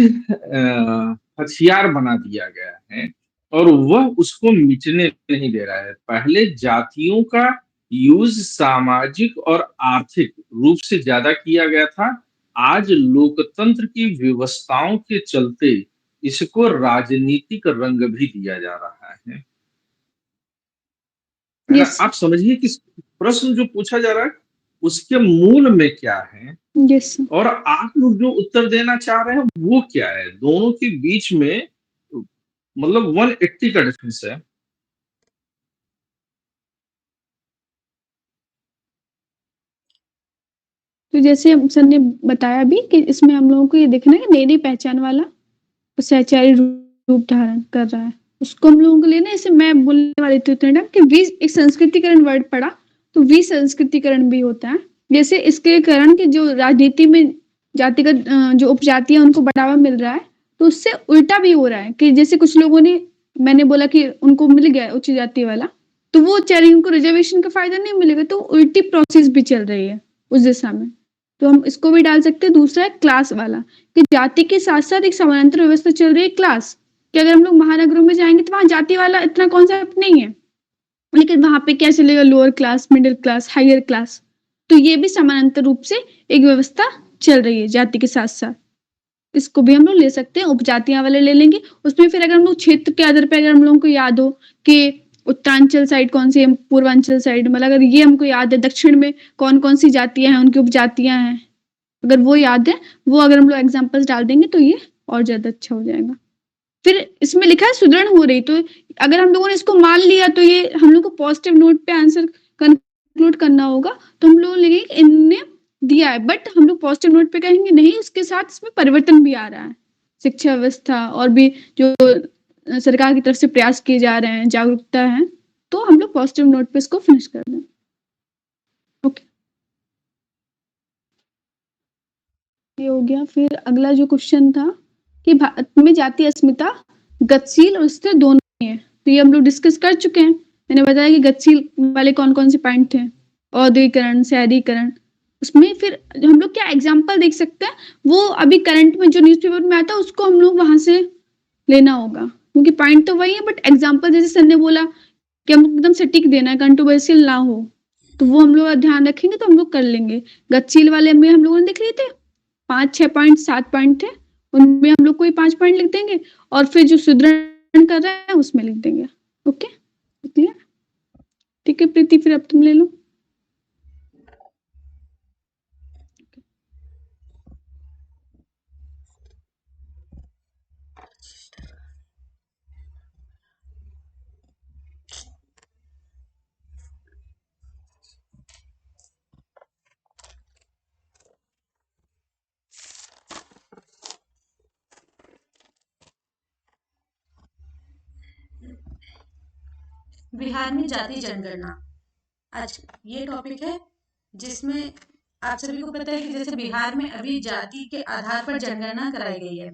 हथियार बना दिया गया है और वह उसको मिटने नहीं दे रहा है। पहले जातियों का यूज सामाजिक और आर्थिक रूप से ज्यादा किया गया था। आज लोकतंत्र की व्यवस्थाओं के चलते इसको राजनीतिक रंग भी दिया जा रहा है ना। यस आप समझिए कि प्रश्न जो पूछा जा रहा है उसके मूल में क्या है यस सर। और आप लोग जो उत्तर देना चाह रहे हैं वो क्या है। दोनों के बीच में मतलब 180 का डिफरेंस है। तो जैसे सर ने बताया भी कि इसमें हम लोगों को ये देखना है कि नई नई पहचान वाला सहचारी रूप धारण कर रहा है, उसको हम लोगों को लेना। जैसे मैं बोलने वाली थी उतने टाइम कि एक संस्कृतिकरण वर्ड पढ़ा तो संस्कृतिकरण भी होता है। जैसे इसके कारण कि जो राजनीति में जातिगत जो उपजातियां उनको बढ़ावा मिल रहा है, तो उससे उल्टा भी हो रहा है कि जैसे कुछ लोगों ने, मैंने बोला कि उनको मिल गया उच्च जाति वाला, तो वो चाहे उनको रिजर्वेशन का फायदा नहीं मिलेगा, तो उल्टी प्रोसेस भी चल रही है उस दिशा में। तो हम इसको भी डाल सकते हैं। दूसरा है क्लास वाला, कि जाति के साथ साथ एक समानांतर व्यवस्था चल रही है क्लास, कि अगर हम लोग महानगरों में जाएंगे तो वहां जाति वाला इतना कॉन्सेप्ट नहीं है। लेकिन वहां पे क्या चलेगा, lower class, middle class, higher class. तो ये भी समानांतर रूप से एक व्यवस्था चल रही है जाति के साथ साथ। इसको भी हम लोग ले सकते हैं, उपजातियां वाले ले लेंगे। उसमें फिर अगर हम लोग क्षेत्र के आधार पर अगर हम लोगों को याद हो कि उत्तरांचल साइड कौन सी है, पूर्वांचल साइड, मतलब अगर ये हमको याद है दक्षिण में कौन कौन सी जातियां हैं, उनकी उपजातियां हैं, अगर वो याद है, वो अगर हम लोग एग्जाम्पल्स डाल देंगे तो ये और ज्यादा अच्छा हो जाएगा। फिर इसमें लिखा है सुदृढ़ हो रही, तो अगर हम लोगों ने इसको मान लिया तो ये हम लोग को पॉजिटिव नोट पे आंसर कंक्लूड करना होगा। तो हम लोग लिखेंगे इनने दिया है, बट हम लोग पॉजिटिव नोट पे कहेंगे नहीं, इसके साथ इसमें परिवर्तन भी आ रहा है, शिक्षा व्यवस्था और भी जो सरकार की तरफ से प्रयास किए जा रहे हैं, जागरूकता है, तो हम लोग पॉजिटिव नोट पे इसको फिनिश कर दें। ओके, ये हो गया। फिर अगला जो क्वेश्चन था कि भारत में जातीय अस्मिता गतिशील और स्थिर दोनों है, तो ये हम लोग डिस्कस कर चुके हैं। मैंने बताया कि गतिशील वाले कौन कौन से पॉइंट थे, औद्योगिकरण, शहरीकरण। उसमें फिर हम लोग क्या एग्जाम्पल देख सकते हैं, वो अभी करंट में जो न्यूज़पेपर में आता है उसको हम लोग वहां से लेना होगा, क्योंकि पॉइंट तो वही है, बट एग्जाम्पल जैसे सर ने बोला कि हम एकदम सटीक देना है, कंट्रोवर्शियल ना हो, तो वो हम लोग ध्यान रखेंगे तो हम लोग कर लेंगे। गतिशील वाले में हम लोगों ने देख लिए थे 5-6 पॉइंट, 7 पॉइंट थे, उनमें हम लोग कोई 5 पॉइंट लिख देंगे, और फिर जो सुदृढ़ कर रहा है उसमें लिख देंगे। Okay, clear? ठीक है प्रीति, फिर अब तुम ले लो। बिहार में जाति जनगणना, आज ये टॉपिक है जिसमें आप सभी को पता है कि जैसे बिहार में अभी जाति के आधार पर जनगणना कराई गई है,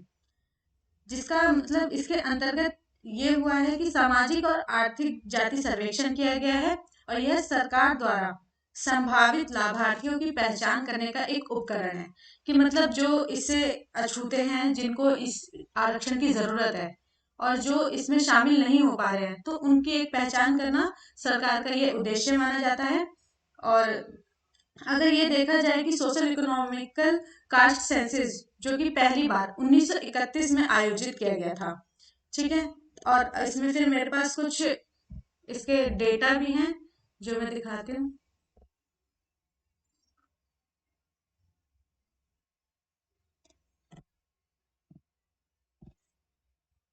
जिसका मतलब इसके अंतर्गत ये हुआ है कि सामाजिक और आर्थिक जाति सर्वेक्षण किया गया है, और यह सरकार द्वारा संभावित लाभार्थियों की पहचान करने का एक उपकरण है, कि मतलब जो इससे अछूते हैं, जिनको इस आरक्षण की जरूरत है और जो इसमें शामिल नहीं हो पा रहे हैं, तो उनकी एक पहचान करना सरकार का ये उद्देश्य माना जाता है। और अगर ये देखा जाए कि सोशल इकोनॉमिकल कास्ट सेंसस जो कि पहली बार 1931 में आयोजित किया गया था, ठीक है, और इसमें फिर मेरे पास कुछ इसके डेटा भी हैं जो मैं दिखाती हूँ।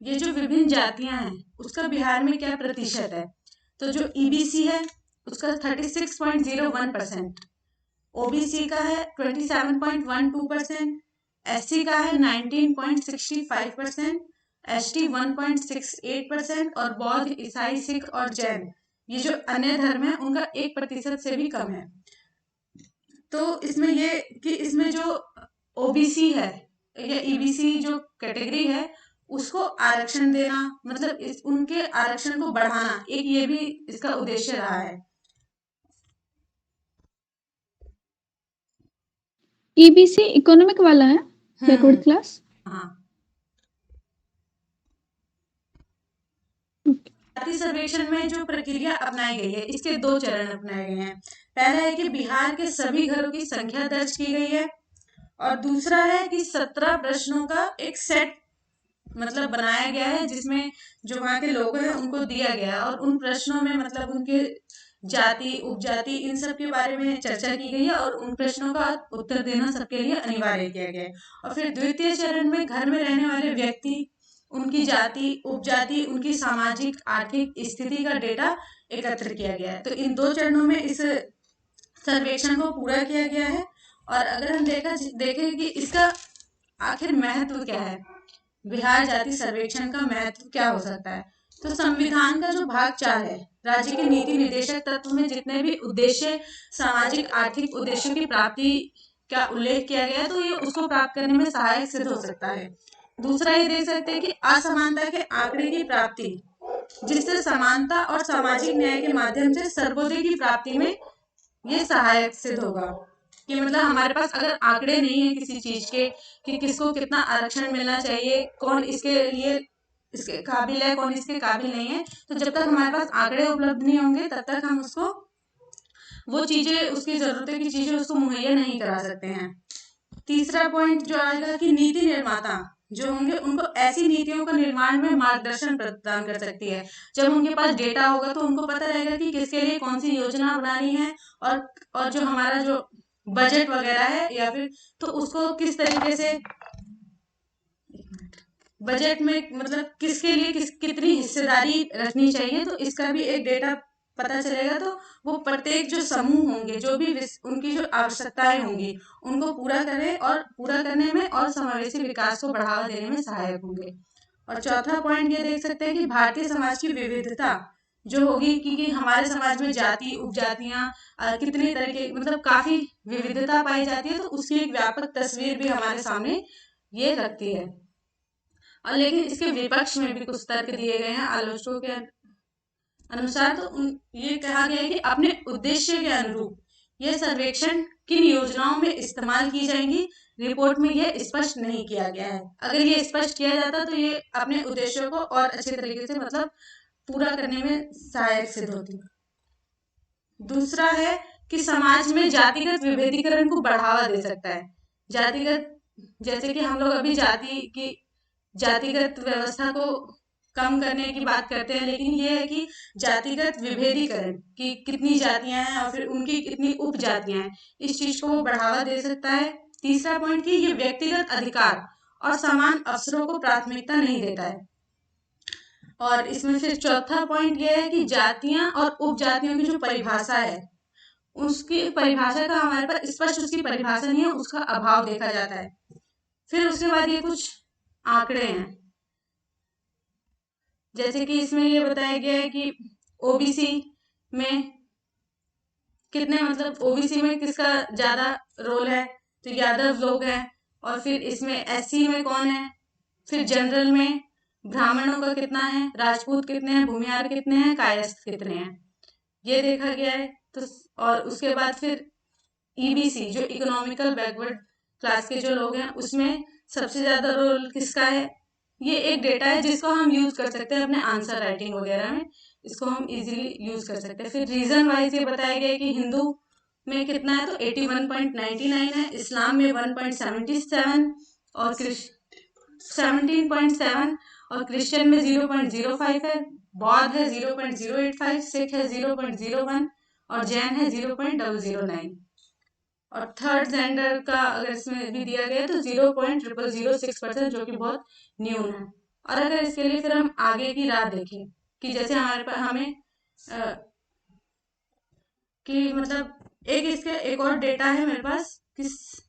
ये जो विभिन्न जातियां हैं उसका बिहार में क्या प्रतिशत है, तो जो ईबीसी है उसका 36.01%, ओबीसी का है 27.12%, एससी का है 19.65%, एसटी 1.68% और बौद्ध, ईसाई, सिख और जैन, ये जो अन्य धर्म है, उनका 1% से भी कम है। तो इसमें ये कि इसमें जो ओबीसी है या ईबीसी जो कैटेगरी है उसको आरक्षण देना, मतलब उनके आरक्षण को बढ़ाना, एक ये भी इसका उद्देश्य रहा है। ईबीसी इकोनॉमिक वाला है, बैकवर्ड क्लास। हाँ, जाति सर्वेक्षण में जो प्रक्रिया अपनाई गई है, इसके 2 चरण अपनाए गए हैं। पहला है कि बिहार के सभी घरों की संख्या दर्ज की गई है, और दूसरा है कि 17 प्रश्नों का एक सेट मतलब बनाया गया है, जिसमें जो वहाँ के लोग हैं उनको दिया गया है, और उन प्रश्नों में मतलब उनके जाति, उपजाति, इन सब के बारे में चर्चा की गई है, और उन प्रश्नों का उत्तर देना सबके लिए अनिवार्य किया गया है। और फिर द्वितीय चरण में घर में रहने वाले व्यक्ति, उनकी जाति, उपजाति, उनकी सामाजिक आर्थिक स्थिति का डेटा एकत्र किया गया है। तो इन 2 चरणों में इस सर्वेक्षण को पूरा किया गया है। और अगर हम देखें कि इसका आखिर महत्व क्या है, बिहार जाति सर्वेक्षण का महत्व क्या हो सकता है, तो संविधान का जो भाग 4 है, राज्य के नीति निर्देशक तत्व में जितने भी उद्देश्य, सामाजिक आर्थिक उद्देश्यों की प्राप्ति का उल्लेख किया गया है, तो ये उसको प्राप्त करने में सहायक सिद्ध हो सकता है। दूसरा ये देख सकते हैं कि असमानता के आंकड़े की प्राप्ति, जिससे समानता और सामाजिक न्याय के माध्यम से सर्वोदय की प्राप्ति में ये सहायक सिद्ध होगा। कि मतलब हमारे पास अगर आंकड़े नहीं है किसी चीज के कि किसको कितना आरक्षण मिलना चाहिए, कौन इसके लिए इसके काबिल है, कौन इसके काबिल नहीं है। तो जब तक हमारे पास आंकड़े उपलब्ध नहीं होंगे तब तक हम उसको वो चीजें, उसकी जरूरतों की चीजें उसको मुहैया नहीं करा सकते हैं। तीसरा पॉइंट जो आएगा कि नीति निर्माता जो होंगे उनको ऐसी नीतियों का निर्माण में मार्गदर्शन प्रदान कर सकती है। जब उनके पास डेटा होगा तो उनको पता रहेगा कि किसके लिए कौन सी योजना बनानी है, और जो हमारा जो बजट वगैरह है या फिर तो उसको किस तरीके से बजट में मतलब किसके लिए कितनी हिस्सेदारी रखनी चाहिए, तो इसका भी एक डेटा पता चलेगा। तो वो प्रत्येक जो समूह होंगे, जो भी उनकी जो आवश्यकताएं होंगी उनको पूरा करें और पूरा करने में और समावेशी विकास को बढ़ावा देने में सहायक होंगे। और चौथा पॉइंट ये देख सकते हैं कि भारतीय समाज की विविधता जो होगी, क्योंकि हमारे समाज में जाति उपजातियां कितने तरह के मतलब काफी विविधता पाई जाती है, तो उसकी एक व्यापक तस्वीर भी हमारे सामने ये रखती है। और लेकिन इसके विपक्ष में भी कुछ तर्क दिए गए हैं आलोचकों के अनुसार। तो ये कहा गया है कि अपने उद्देश्य के अनुरूप ये सर्वेक्षण किन योजनाओं में इस्तेमाल की जाएंगी, रिपोर्ट में यह स्पष्ट नहीं किया गया है। अगर ये स्पष्ट किया जाता तो ये अपने उद्देश्यों को और अच्छे तरीके से मतलब पूरा करने में सहायक सिद्ध होती। दूसरा है कि समाज में जातिगत विभेदीकरण को बढ़ावा दे सकता है। जातिगत, जैसे कि हम लोग अभी जातिगत व्यवस्था को कम करने की बात करते हैं, लेकिन ये है कि जातिगत विभेदीकरण की कितनी जातियां हैं और फिर उनकी कितनी उपजातियां हैं, इस चीज को बढ़ावा दे सकता है। तीसरा पॉइंट कि ये व्यक्तिगत अधिकार और समान अवसरों को प्राथमिकता नहीं देता है। और इसमें फिर चौथा पॉइंट ये है कि जातियां और उपजातियों की जो परिभाषा है, उसकी परिभाषा का हमारे पास स्पष्ट उसकी परिभाषा नहीं है, उसका अभाव देखा जाता है। फिर उसके बाद ये कुछ आंकड़े हैं, जैसे कि इसमें ये बताया गया है कि ओबीसी में कितने मतलब ओबीसी में किसका ज्यादा रोल है, तो यादव लोग हैं। और फिर इसमें एससी में कौन है, फिर जनरल में ब्राह्मणों का कितना है, राजपूत कितने हैं, भूमिहार कितने हैं, कायस्थ कितने हैं, ये देखा गया है। तो और उसके बाद फिर ईबीसी जो इकोनॉमिकल बैकवर्ड क्लास के जो लोग हैं उसमें सबसे ज्यादा रोल किसका है, ये एक डेटा है जिसको हम यूज कर सकते हैं अपने आंसर राइटिंग वगैरह में, इसको हम इजीली यूज कर सकते हैं। फिर रीजन वाइज ये बताया गया है कि हिंदू में कितना है, तो 81.99 है, इस्लाम में 1.77 और 17.7 और क्रिश्चियन में 0.05 है, बौद्ध है 0.085, सिख है 0.01 और जैन है 0.009। और थर्ड जेंडर का अगर इसमें भी दिया गया तो 0.006%, जो कि बहुत न्यून है। और अगर इसके लिए फिर हम आगे की राह देखें कि जैसे हमारे पास हमें कि मतलब इसका एक और डेटा है मेरे पास, किस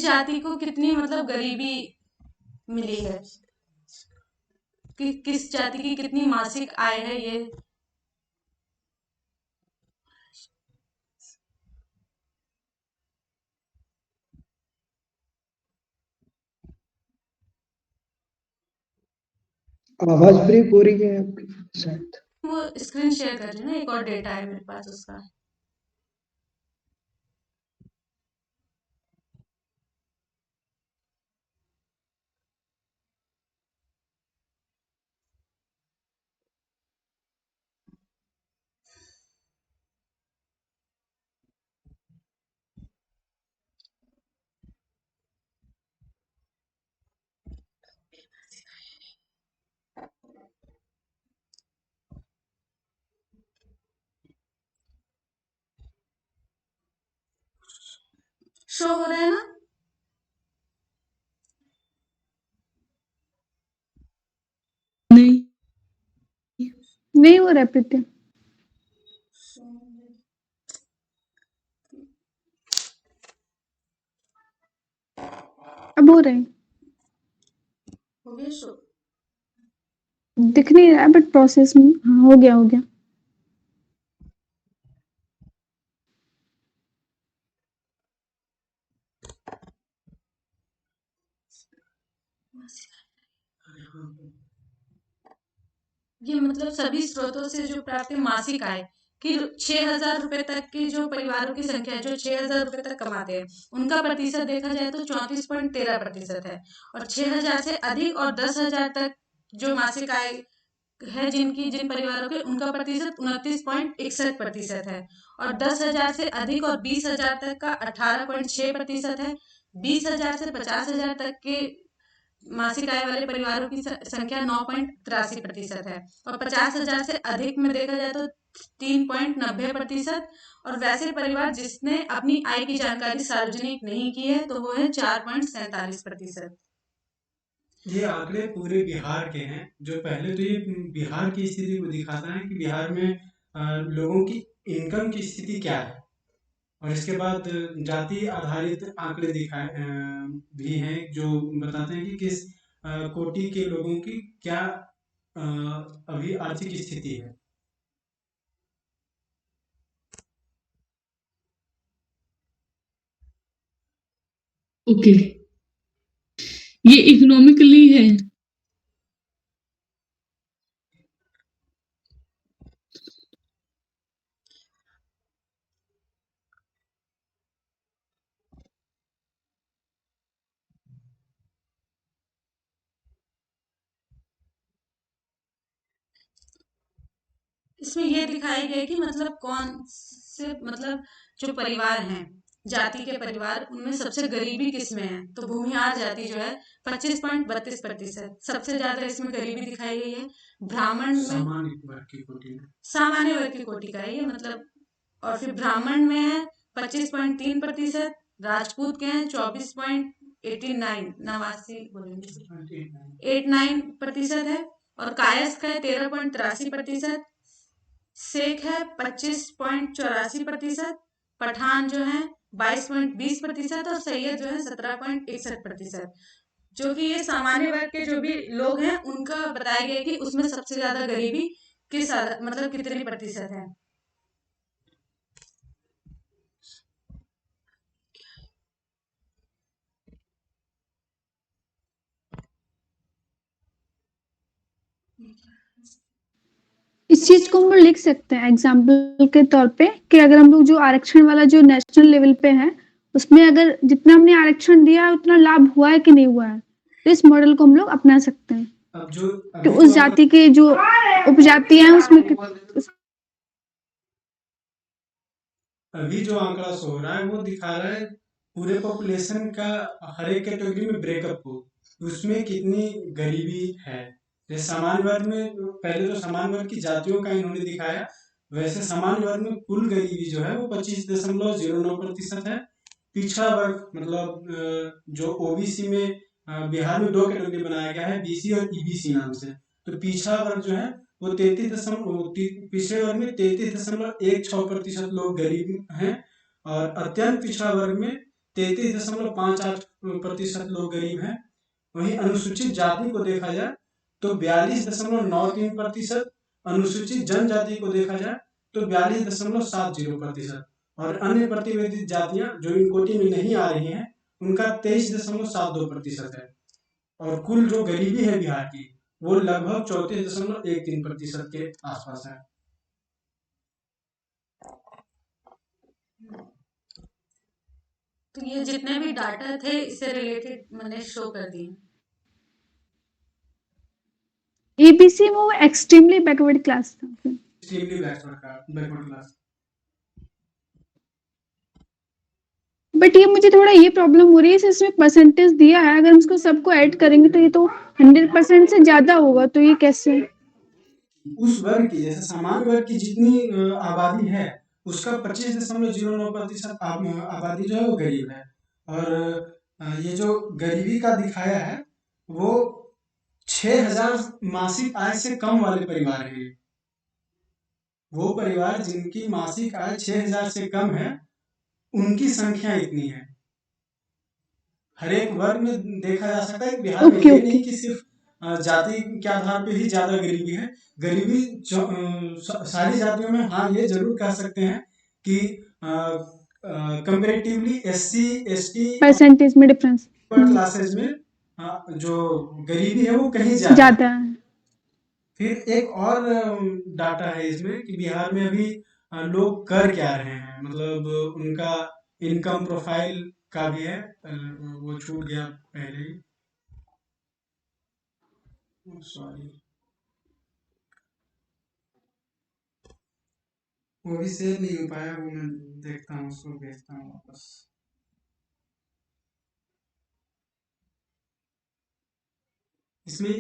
जाति को कितनी मतलब गरीबी मिली है, कि किस जाति की कितनी मासिक आय है, ये आवाज ब्रेक हो रही है आपकी शायद। वो स्क्रीन शेयर कर रही हूँ ना, एक और डेटा है मेरे पास उसका। शो हो रहा है ना? नहीं नहीं हो रहा है प्रीति। अब हो रहे हैं, हो गया शो? दिख नहीं रहा है बट प्रोसेस में। हाँ, हो गया हो गया। ये मतलब सभी स्रोतों से जो प्राप्त मासिक आय कि 6,000 रुपए तक की जो परिवारों की संख्या है, जो 6,000 रुपए तक कमाते हैं, उनका प्रतिशत देखा जाए तो 34.13% है। और 6,000 से अधिक और 10,000 तक जो मासिक आय है जिन परिवारों के, उनका प्रतिशत 29.61% है। और 10,000 से अधिक और 20,000 तक का 18.6% है। 20,000 से 50,000 तक के मासिक आय वाले परिवारों की संख्या 9.83% है। और 50,000 से अधिक में देखा जाए तो 3.90%। और वैसे परिवार जिसने अपनी आय की जानकारी सार्वजनिक नहीं की है तो वो है 4.47%। ये आंकड़े पूरे बिहार के हैं। जो पहले तो ये बिहार की स्थिति को दिखाता है कि बिहार में लोगों की इनकम की स्थिति क्या है, और इसके बाद जाति आधारित आंकड़े दिखाए भी हैं जो बताते हैं कि किस कोटि के लोगों की क्या अभी आर्थिक स्थिति है। ओके, ये इकोनॉमिकली है। इसमें ये दिखाया गया है कि मतलब कौन से मतलब जो परिवार हैं, जाति के परिवार, उनमें सबसे गरीबी किसमें है। तो भूमिहार जाति जो है 25.32%, सबसे ज्यादा इसमें गरीबी दिखाई गई है। ब्राह्मण में सामान्य वर्ग की कोटि में, सामान्य वर्ग की कोटि का है ये मतलब। और फिर ब्राह्मण में है 25.3%, राजपूत के हैं 24.89 है। और कायस्थ का है 13.83%, शेख है 25.84%, पठान जो है 22.20% और सैयद जो है 17.61%। जो कि ये सामान्य वर्ग के जो भी लोग हैं उनका बताया गया कि उसमें सबसे ज्यादा गरीबी किस मतलब कितनी प्रतिशत है। इस चीज को हम लोग लिख सकते हैं एग्जाम्पल के तौर पे कि अगर हम लोग जो आरक्षण वाला जो नेशनल लेवल पे है उसमें अगर जितना हमने आरक्षण दिया है उतना लाभ हुआ है कि नहीं हुआ है, तो इस मॉडल को हम लोग अपना सकते हैं अब जो कि उस जाति के जो उपजातियां हैं उसमें अभी जो आंकड़ा शो हो रहा है वो दिखा रहा है पूरे पॉपुलेशन का हर एक कैटेगरी में ब्रेकअप हो, उसमें कितनी गरीबी है। जैसे सामान्य वर्ग में पहले तो सामान्य वर्ग की जातियों का इन्होंने दिखाया, वैसे सामान्य वर्ग में कुल गरीबी जो है वो 25.09% है। पिछड़ा वर्ग मतलब जो ओबीसी में बिहार में 2 कैटेगरी बनाया गया है, बीसी और ईबीसी नाम से। तो पिछड़ा वर्ग जो है वो पिछड़े वर्ग में 33.16% लोग गरीब हैं, और अत्यंत पिछड़ा वर्ग में 33.58% लोग गरीब हैं। वहीं अनुसूचित जाति को देखा जाए तो 42.93%, अनुसूचित जनजाति को देखा जाए तो 42.70%, और अन्य प्रतिबंधित जातियां जो इन कोटि में नहीं आ रही हैं उनका 23.72% है। और कुल जो गरीबी है बिहार की वो लगभग 34.13% के आसपास है। तो ये जितने भी डाटा थे इससे रिलेटेड मैंने शो कर दिए। एबीसी में वो एक्सट्रीमली बैकवर्ड क्लास था। Extremely backward class. बट ये मुझे थोड़ा ये प्रॉब्लम हो रही है, इसमें परसेंटेज दिया है, अगर हम इसको सबको ऐड करेंगे तो ये तो 100% से ज्यादा होगा, तो ये कैसे? उस वर्ग की जैसे सामान्य वर्ग की जितनी आबादी है उसका 25.09% आबादी जो है वो गरीब है। और ये जो गरीबी का दिखाया है वो 6,000 मासिक आय से कम वाले परिवार है। वो परिवार जिनकी मासिक आय 6,000 से कम है उनकी संख्या इतनी है। हर एक वर्ग में देखा जा सकता है बिहार में ये नहीं कि सिर्फ जाति के आधार पे ही ज्यादा गरीबी है। गरीबी सारी जातियों में, हाँ ये जरूर कह सकते हैं कि कंपैरेटिवली एससी एसटी परसेंटेज में डिफरेंस क्लासेस में जो गरीबी है वो कहीं ज्यादा है। फिर एक और डाटा है इसमें कि बिहार में अभी लोग कर क्या रहे हैं, मतलब उनका इनकम प्रोफाइल का भी है, वो छूट गया पहले ही, सॉरी, वो भी सेव नहीं हो पाया, वो मैं देखता हूँ, उसको भेजता हूँ वापस। इसमें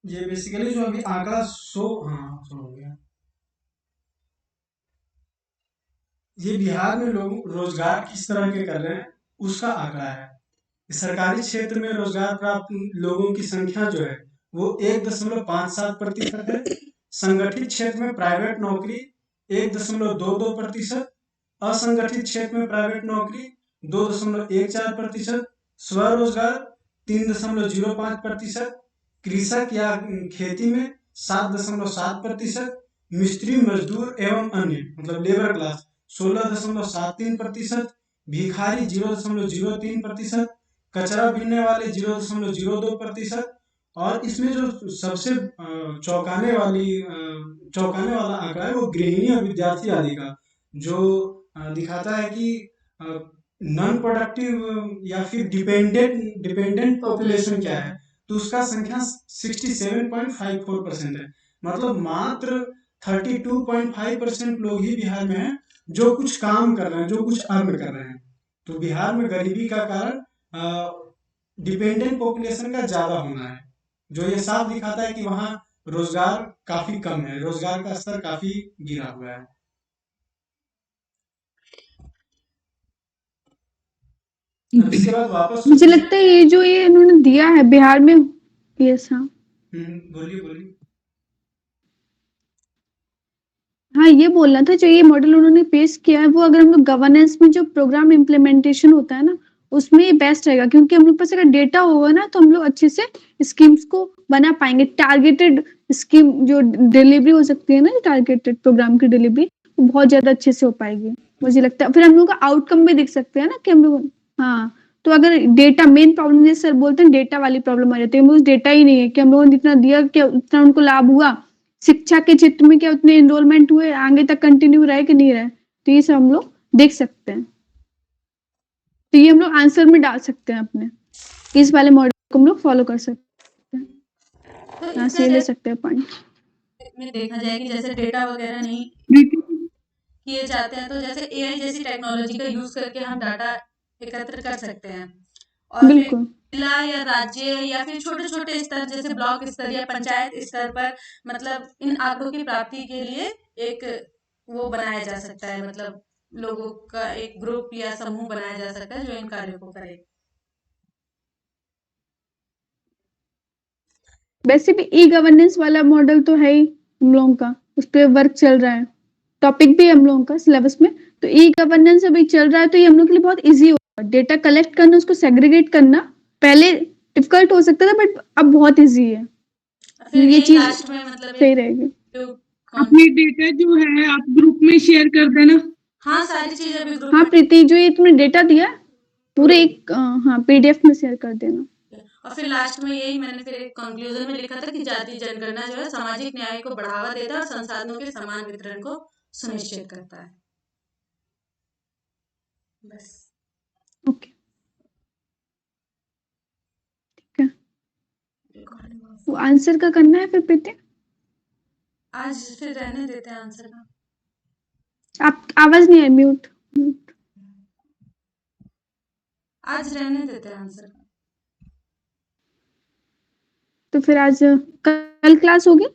ये बेसिकली जो अभी आंकड़ा शो हो गया, ये बिहार में लोग रोजगार किस तरह के कर रहे हैं उसका आंकड़ा है। सरकारी क्षेत्र में रोजगार प्राप्त लोगों की संख्या जो है वो 1.57% है। संगठित क्षेत्र में प्राइवेट नौकरी 1.22%, असंगठित क्षेत्र में प्राइवेट नौकरी 2.14%, स्वरोजगार 3.05%, कृषक या खेती में 7.7%, मिस्त्री मजदूर एवं अन्य मतलब लेबर क्लास 16.73%, भिखारी 0.03%, कचरा बीनने वाले 0.02%, और इसमें जो सबसे चौंकाने वाला आंकड़ा है वो गृहिणी और विद्यार्थी आदि का, जो दिखाता है कि नॉन प्रोडक्टिव या फिर डिपेंडेंट पॉपुलेशन क्या है, तो उसका संख्या 67.54% है। मतलब मात्र 32.5% लोग ही बिहार में हैं जो कुछ काम कर रहे हैं, जो कुछ अर्न कर रहे हैं। तो बिहार में गरीबी का कारण डिपेंडेंट पॉपुलेशन का ज्यादा होना है, जो ये साफ दिखाता है कि वहाँ रोजगार काफी कम है, रोजगार का स्तर काफी गिरा हुआ है। अब इसके बाद वापस मुझे लगता है ये जो ये इन्होंने दिया है बिहार में, यस हाँ बोलिए बोलिए। हाँ, ये बोलना था, जो ये मॉडल उन्होंने पेश किया है वो अगर हम लोग गवर्नेंस में जो प्रोग्राम इम्प्लीमेंटेशन होता है ना उसमें ये बेस्ट रहेगा, क्योंकि हम लोग पास अगर डेटा होगा ना तो हम लोग अच्छे से स्कीम्स को बना पाएंगे। टारगेटेड स्कीम जो डिलीवरी हो सकती है ना, टारगेटेड प्रोग्राम की डिलीवरी वो बहुत ज्यादा अच्छे से हो पाएगी, मुझे लगता है। फिर हम लोग का आउटकम भी देख सकते हैं ना कि हम लोग, हाँ, तो अगर डेटा मेन प्रॉब्लम, जैसे सर बोलते हैं डेटा वाली प्रॉब्लम आ जाती है, हम डेटा ही नहीं है कि हम लोगों ने जितना दिया क्या उतना उनको लाभ हुआ, शिक्षा के क्षेत्र में क्या उतने एनरोलमेंट हुए, आगे तक कंटिन्यू रहे कि नहीं रहे, तो ये सब हम लोग देख सकते हैं। तो ये हम लोग आंसर में डाल सकते हैं अपने, इस वाले मॉडल को हम लोग फॉलो कर सकते हैं, तो यहाँ इसका से ले सकते हैं पॉइंट। में देखा जाए कि जैसे डेटा वगैरह नहीं किए जाते हैं, तो जैसे एआई जैसी टेक्नोलॉजी का यूज करके हम डाटा एकत्र कर सकते हैं, और फिर बिल्कुल जिला या राज्य या फिर छोटे छोटे स्तर जैसे ब्लॉक स्तर या पंचायत स्तर पर मतलब इन आंकड़ों की प्राप्ति के लिए एक वो बनाया जा सकता है, मतलब लोगों का एक ग्रुप या समूह बनाया जा सकता है जो इन कार्यों को करे। वैसे भी ई गवर्नेंस वाला मॉडल तो है ही हम लोगों का, उस पर वर्क चल रहा है, टॉपिक भी हम लोगों का सिलेबस में। तो ई गवर्नेंस अभी चल रहा है तो ये हम लोग के लिए बहुत इजी होगा, डेटा कलेक्ट करना, उसको सेग्रीगेट करना पहले डिफिकल्ट हो सकता था बट अब बहुत इजी है, फिर ये यही चीज लास्ट में मतलब सही रहेगी। अपने डेटा जो है आप ग्रुप में शेयर कर देना। हाँ, सारी चीजें अभी ग्रुप हाँ में, प्रीति, जो ये तुमने डेटा दिया पूरे एक हाँ पीडीएफ में शेयर कर देना। और फिर लास्ट में यही मैंने फिर एक कंक्लूजन में लिखा था कि जाति जनगणना जो है सामाजिक न्याय को बढ़ावा देता है और संसाधनों के समान वितरण को सुनिश्चित करता है। बस ओके ठीक है, वो आंसर का करना है फिर प्रीति, आज फिर रहने देते हैं आंसर का। आप आवाज नहीं है, म्यूट, आज रहने देते हैं आंसर का। तो फिर आज कल क्लास होगी।